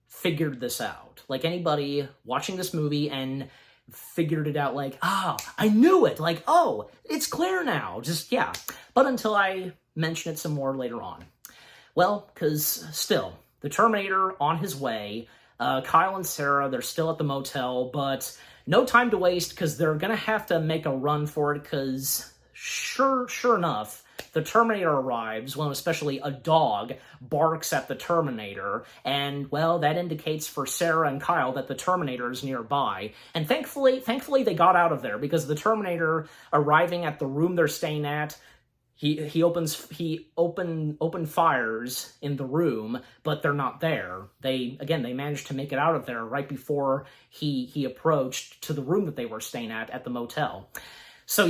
figured this out, like anybody watching this movie and figured it out, like, I knew it, like, it's clear now, just, but until I mention it some more later on. Because still, the Terminator on his way, Kyle and Sarah, they're still at the motel, but no time to waste, because they're gonna have to make a run for it, because sure enough, the Terminator arrives, especially a dog barks at the Terminator, and, that indicates for Sarah and Kyle that the Terminator is nearby. And thankfully they got out of there, because the Terminator arriving at the room they're staying at, he open fires in the room, but they're not there. They managed to make it out of there right before he approached to the room that they were staying at the motel. So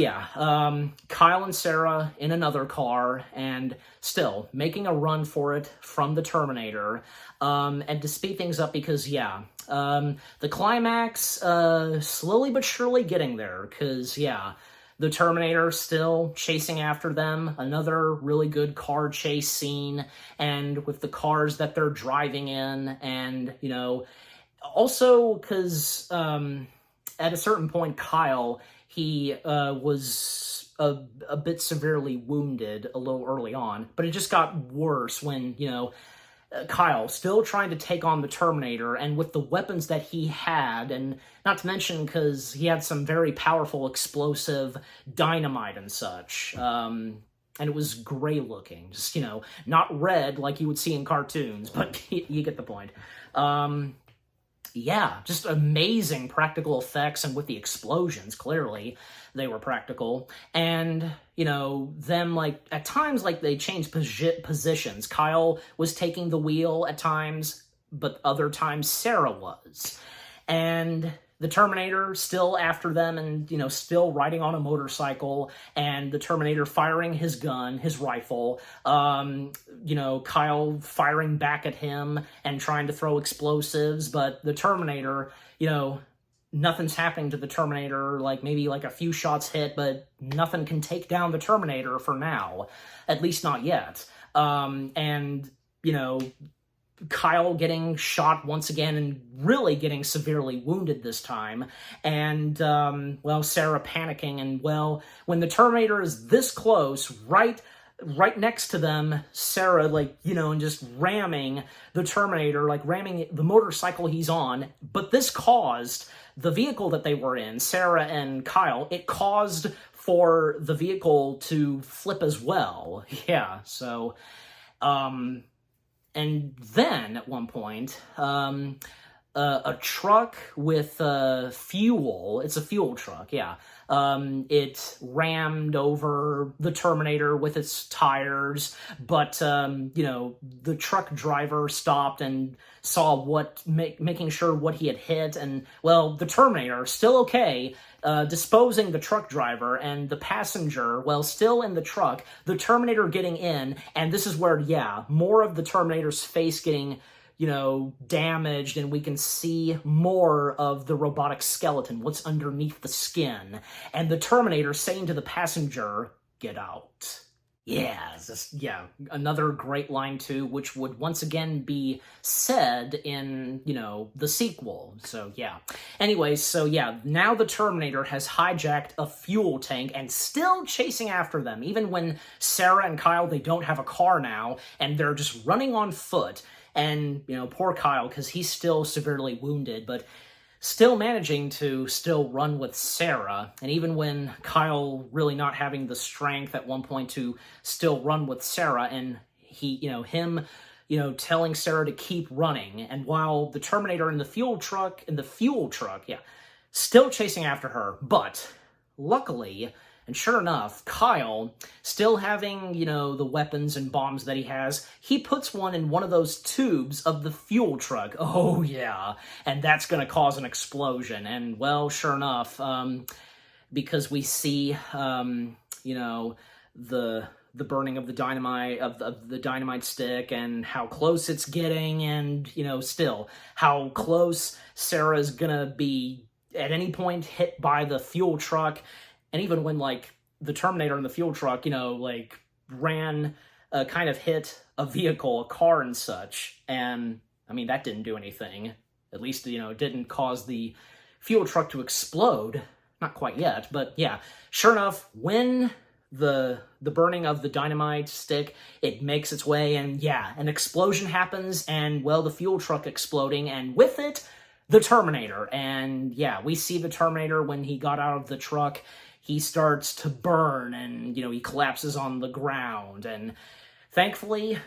Kyle and Sarah in another car, and still making a run for it from the Terminator. And to speed things up, because the climax slowly but surely getting there, because the Terminator still chasing after them. Another really good car chase scene, and with the cars that they're driving in, and, also because at a certain point, Kyle, he was a bit severely wounded a little early on, but it just got worse when, Kyle still trying to take on the Terminator, and with the weapons that he had, and not to mention because he had some very powerful explosive dynamite and such, and it was gray looking, just, not red like you would see in cartoons, but you get the point. Just amazing practical effects, and with the explosions, clearly they were practical. And, them, like, at times, like, they changed positions. Kyle was taking the wheel at times, but other times Sarah was. And the Terminator still after them, and, still riding on a motorcycle, and the Terminator firing his gun, his rifle, Kyle firing back at him and trying to throw explosives, but the Terminator, nothing's happening to the Terminator, like maybe like a few shots hit, but nothing can take down the Terminator for now, at least not yet. And, Kyle getting shot once again and really getting severely wounded this time. And, Sarah panicking. And, when the Terminator is this close, right next to them, Sarah, and just ramming the Terminator, ramming the motorcycle he's on. But this caused the vehicle that they were in, Sarah and Kyle, it caused for the vehicle to flip as well. So, and then, at one point, a truck with fuel. It's a fuel truck, yeah. It rammed over the Terminator with its tires, but, the truck driver stopped and saw making sure what he had hit, and, well, the Terminator, still okay, disposing the truck driver, and the passenger, well, still in the truck, the Terminator getting in, and this is where, yeah, more of the Terminator's face getting damaged, and we can see more of the robotic skeleton, what's underneath the skin, and the Terminator saying to the passenger, "Get out." Yeah, another great line too, which would once again be said in, the sequel. So yeah. Anyways, so yeah, now the Terminator has hijacked a fuel tank and still chasing after them, even when Sarah and Kyle, they don't have a car now, and they're just running on foot. And, poor Kyle, because he's still severely wounded, but still managing to still run with Sarah. And even when Kyle really not having the strength at one point to still run with Sarah, and him telling Sarah to keep running. And while the Terminator in the fuel truck, yeah, still chasing after her. But luckily, and sure enough, Kyle, still having, the weapons and bombs that he has, he puts one in one of those tubes of the fuel truck. Oh, yeah. And that's going to cause an explosion. And, well, sure enough, because we see, the burning of the dynamite, of the dynamite stick, and how close it's getting, and, still, how close Sarah's going to be at any point hit by the fuel truck. And even when, the Terminator in the fuel truck, ran, kind of hit a vehicle, a car and such, and, that didn't do anything. At least, it didn't cause the fuel truck to explode. Not quite yet, but yeah. Sure enough, when the burning of the dynamite stick, it makes its way, and yeah, an explosion happens, and, well, the fuel truck exploding, and with it, the Terminator. And, yeah, we see the Terminator when he got out of the truck. He starts to burn, and, he collapses on the ground, and thankfully,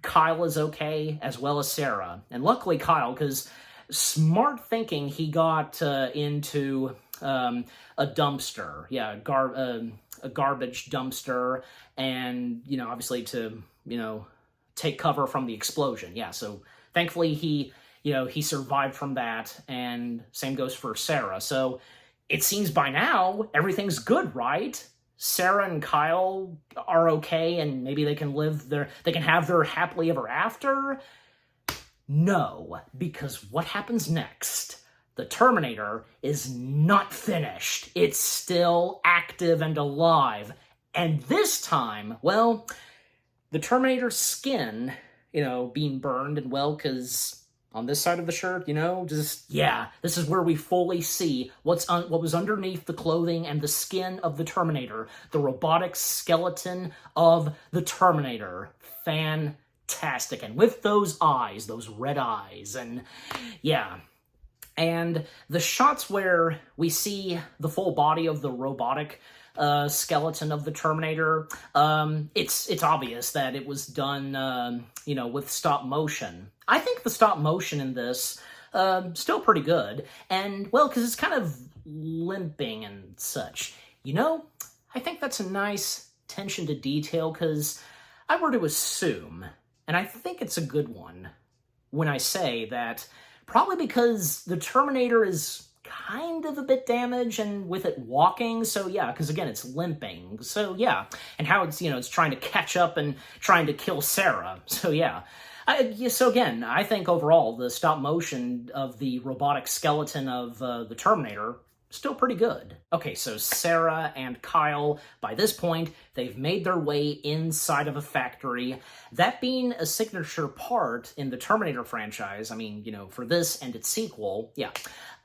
Kyle is okay, as well as Sarah. And luckily Kyle, because smart thinking, he got into a dumpster, yeah, a garbage dumpster, and, obviously to, take cover from the explosion, yeah, so thankfully he survived from that, and same goes for Sarah. So it seems by now, everything's good, right? Sarah and Kyle are okay, and maybe they can have their happily ever after? No, because what happens next? The Terminator is not finished. It's still active and alive. And this time, well, the Terminator's skin, being burned, and, well, because on this side of the shirt, this is where we fully see what was underneath the clothing and the skin of the Terminator, the robotic skeleton of the Terminator. Fantastic. And with those eyes, those red eyes, and yeah. And the shots where we see the full body of the robotic skeleton of the Terminator, it's obvious that it was done, with stop motion. I think the stop motion in this, still pretty good. And, well, because it's kind of limping and such. I think that's a nice attention to detail, because I were to assume, and I think it's a good one, when I say that probably because the Terminator is kind of a bit damaged, and with it walking, so yeah, because again, it's limping, so yeah, and how it's, it's trying to catch up and trying to kill Sarah, so yeah. So again, I think overall, the stop motion of the robotic skeleton of the Terminator, still pretty good. Okay, so Sarah and Kyle, by this point, they've made their way inside of a factory. That being a signature part in the Terminator franchise, for this and its sequel, yeah.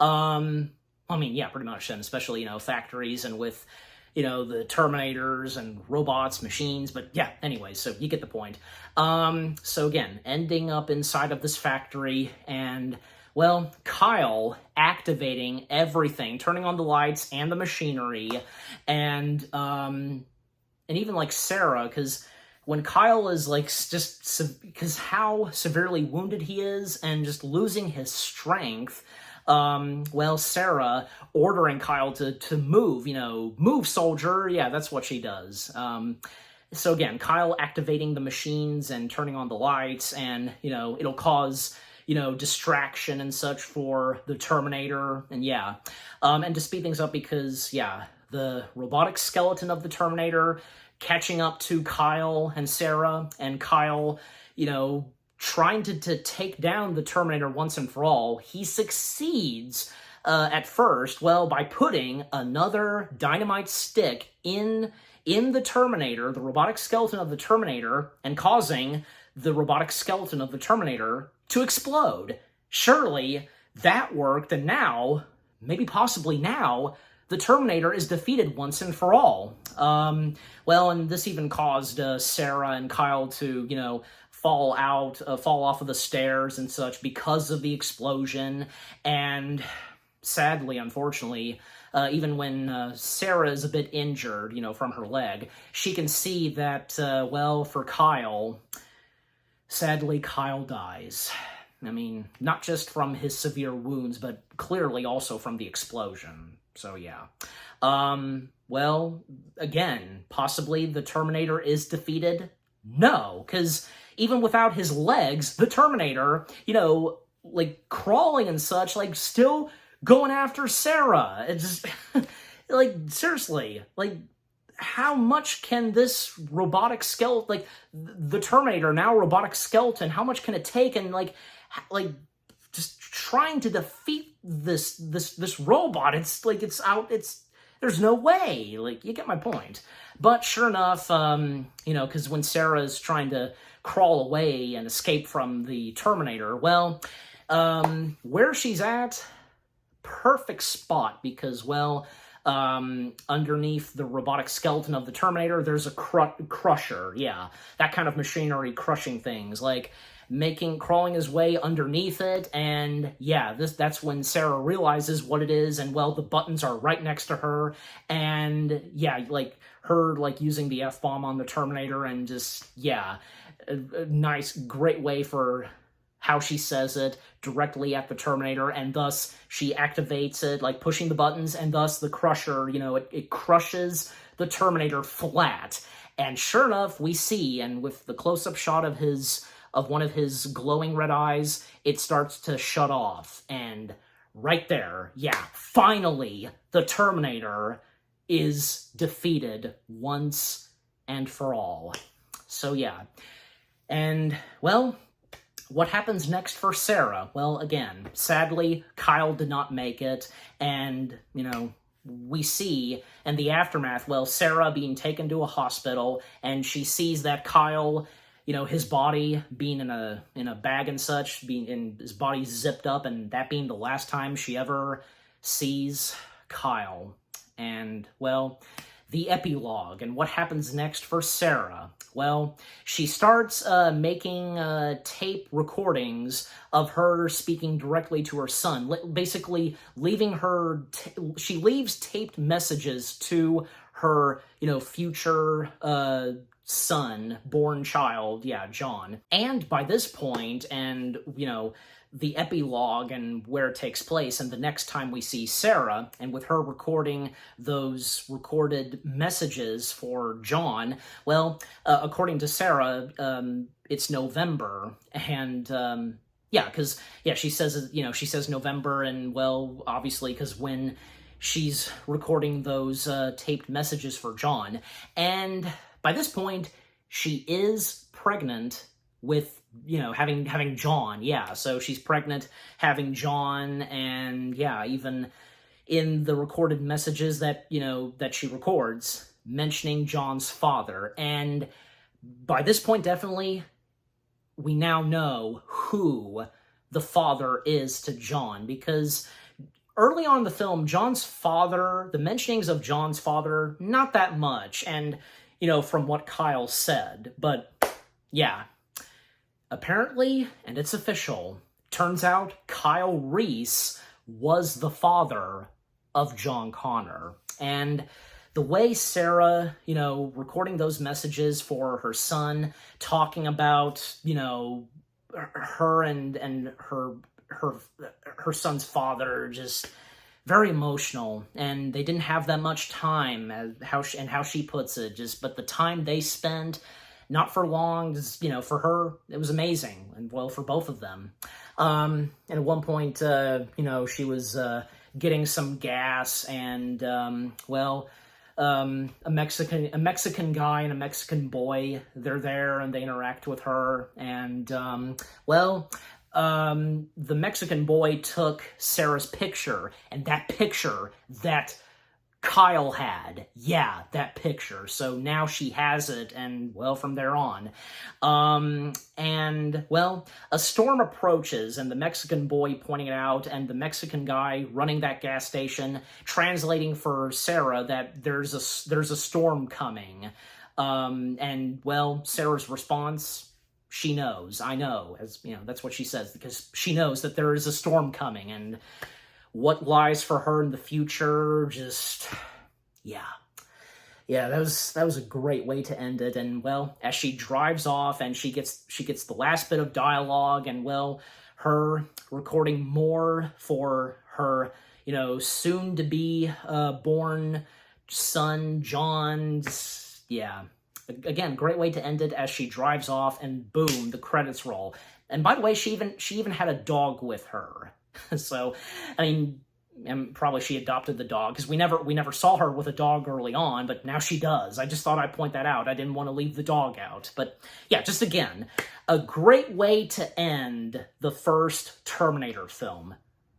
Yeah, pretty much, and especially, factories, and with, the Terminators and robots, machines, but yeah, anyway, so you get the point. So again, ending up inside of this factory, and, well, Kyle activating everything, turning on the lights and the machinery, and even like Sarah, because when Kyle is like just because how severely wounded he is and just losing his strength, well, Sarah ordering Kyle to move, move, soldier. Yeah, that's what she does. So again, Kyle activating the machines and turning on the lights, and it'll cause distraction and such for the Terminator, and yeah, and to speed things up because yeah, the robotic skeleton of the Terminator catching up to Kyle and Sarah, and Kyle, trying to take down the Terminator once and for all. He succeeds at first, well, by putting another dynamite stick in the Terminator, the robotic skeleton of the Terminator, and causing the robotic skeleton of the Terminator to explode. Surely that worked, and now, maybe possibly now, the Terminator is defeated once and for all. Well, and this even caused Sarah and Kyle to, fall off of the stairs and such because of the explosion. And sadly, unfortunately, even when Sarah is a bit injured, from her leg, she can see that, well, for Kyle, sadly, Kyle dies. I mean, not just from his severe wounds, but clearly also from the explosion. So, yeah. Well, again, possibly the Terminator is defeated? No, because even without his legs, the Terminator, like, crawling and such, like, still going after Sarah. It's just, like, seriously, like, how much can this robotic skeleton, like, the Terminator, now robotic skeleton, how much can it take? And, like, just trying to defeat this robot, it's like, there's no way, like, you get my point. But sure enough, because when Sarah is trying to crawl away and escape from the Terminator, well, where she's at, perfect spot, because, well, underneath the robotic skeleton of the Terminator, there's a crusher, yeah, that kind of machinery crushing things, like, crawling his way underneath it, and yeah, that's when Sarah realizes what it is, and well, the buttons are right next to her, and yeah, like, her, like, using the F-bomb on the Terminator, and just, yeah, a nice, great way for how she says it, directly at the Terminator, and thus she activates it, like, pushing the buttons, and thus the crusher, it crushes the Terminator flat, and sure enough, we see, and with the close-up shot of one of his glowing red eyes, it starts to shut off. And right there, yeah, finally, the Terminator is defeated once and for all. So yeah. And, well, what happens next for Sarah? Well, again, sadly, Kyle did not make it, and, we see in the aftermath, well, Sarah being taken to a hospital, and she sees that Kyle, his body being in a bag and such, his body zipped up, and that being the last time she ever sees Kyle. And, well, the epilogue, and what happens next for Sarah? Well, she starts making tape recordings of her speaking directly to her son, basically leaving she leaves taped messages to her, future son, born child, yeah, John. And by this point, and, the epilogue and where it takes place, and the next time we see Sarah, and with her recording those recorded messages for John, well, according to Sarah, it's November, and, yeah, because, yeah, she says November, and, well, obviously, because when she's recording those taped messages for John, and by this point, she is pregnant with, having John, yeah, so she's pregnant, having John, and, yeah, even in the recorded messages that, that she records, mentioning John's father, and by this point, definitely, we now know who the father is to John, because early on in the film, John's father, the mentionings of John's father, not that much, and, from what Kyle said, but, yeah, apparently, and it's official, turns out Kyle Reese was the father of John Connor. And the way Sarah, recording those messages for her son, talking about, her and her son's father, just very emotional, and they didn't have that much time, how she puts it, but the time they spent, not for long, for her, it was amazing, and well, for both of them. And at one point, she was getting some gas, and, a Mexican guy and a Mexican boy, they're there, and they interact with her, and, the Mexican boy took Sarah's picture, and that picture that Kyle had, that picture. So now she has it, and, from there on. A storm approaches, and the Mexican boy pointing it out, and the Mexican guy running that gas station, translating for Sarah that there's a storm coming. Sarah's response, she knows, I know, that's what she says, because she knows that there is a storm coming, and what lies for her in the future, that was a great way to end it. And, as she drives off, and she gets the last bit of dialogue, and, her recording more for her, soon-to-be born son, John, Again, great way to end it as she drives off, and boom, the credits roll. And by the way, she even had a dog with her. So, and probably she adopted the dog, because we never saw her with a dog early on, but now she does. I just thought I'd point that out. I didn't want to leave the dog out. But just again, a great way to end the first Terminator film.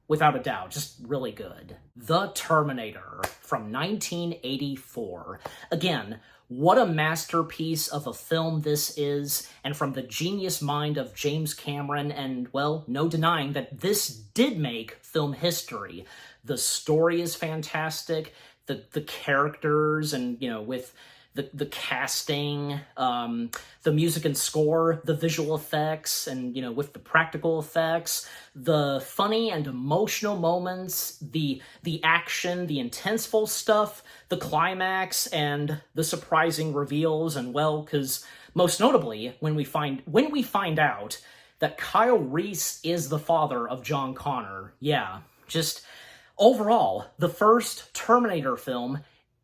Without a doubt, just really good. The Terminator from 1984. Again, what a masterpiece of a film this is, and from the genius mind of James Cameron, and, no denying that this did make film history. The story is fantastic, the characters, and, with the casting, the music and score, the visual effects, and, with the practical effects, the funny and emotional moments, the action, the intenseful stuff, the climax, and the surprising reveals, and, because most notably, when we find out that Kyle Reese is the father of John Connor, overall, the first Terminator film,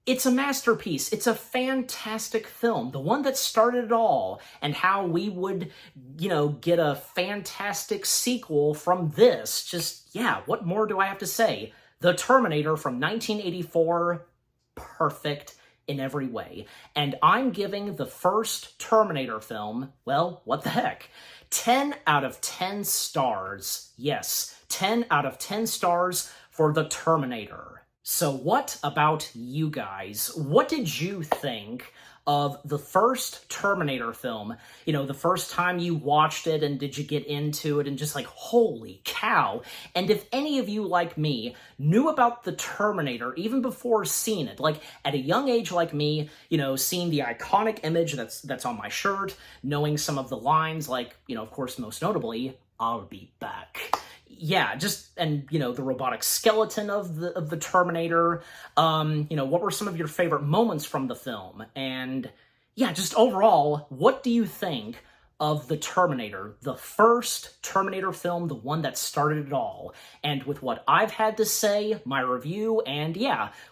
it's a masterpiece. It's a fantastic film. The one that started it all, and how we would, get a fantastic sequel from this. What more do I have to say? The Terminator from 1984, perfect in every way. And I'm giving the first Terminator film, what the heck? 10 out of 10 stars. Yes, 10 out of 10 stars for the Terminator. So what about you guys? What did you think of the first Terminator film? The first time you watched it, and did you get into it and just holy cow? And if any of you, like me, knew about the Terminator even before seeing it, at a young age like me, seeing the iconic image that's on my shirt, knowing some of the lines, of course, most notably, I'll be back. The robotic skeleton of the Terminator. What were some of your favorite moments from the film? And just overall, what do you think of the Terminator, the first Terminator film, the one that started it all? And with what I've had to say, my review, and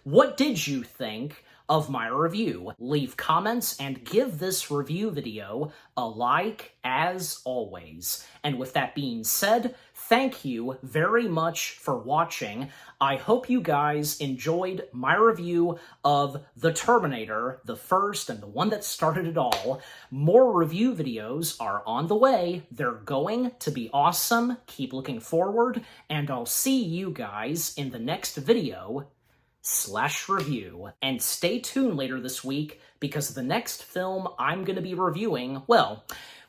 what did you think of my review? Leave comments and give this review video a like, as always. And with that being said, thank you very much for watching. I hope you guys enjoyed my review of The Terminator, the first and the one that started it all. More review videos are on the way. They're going to be awesome. Keep looking forward, and I'll see you guys in the next video / review. And stay tuned later this week, because the next film I'm going to be reviewing,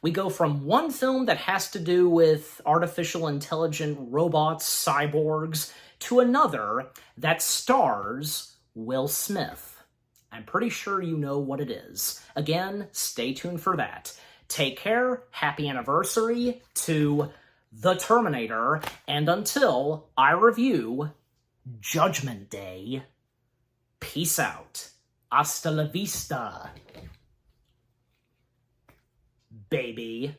we go from one film that has to do with artificial intelligent robots, cyborgs, to another that stars Will Smith. I'm pretty sure you know what it is. Again, stay tuned for that. Take care, happy anniversary to The Terminator, and until I review Judgment Day, peace out. Hasta la vista, baby.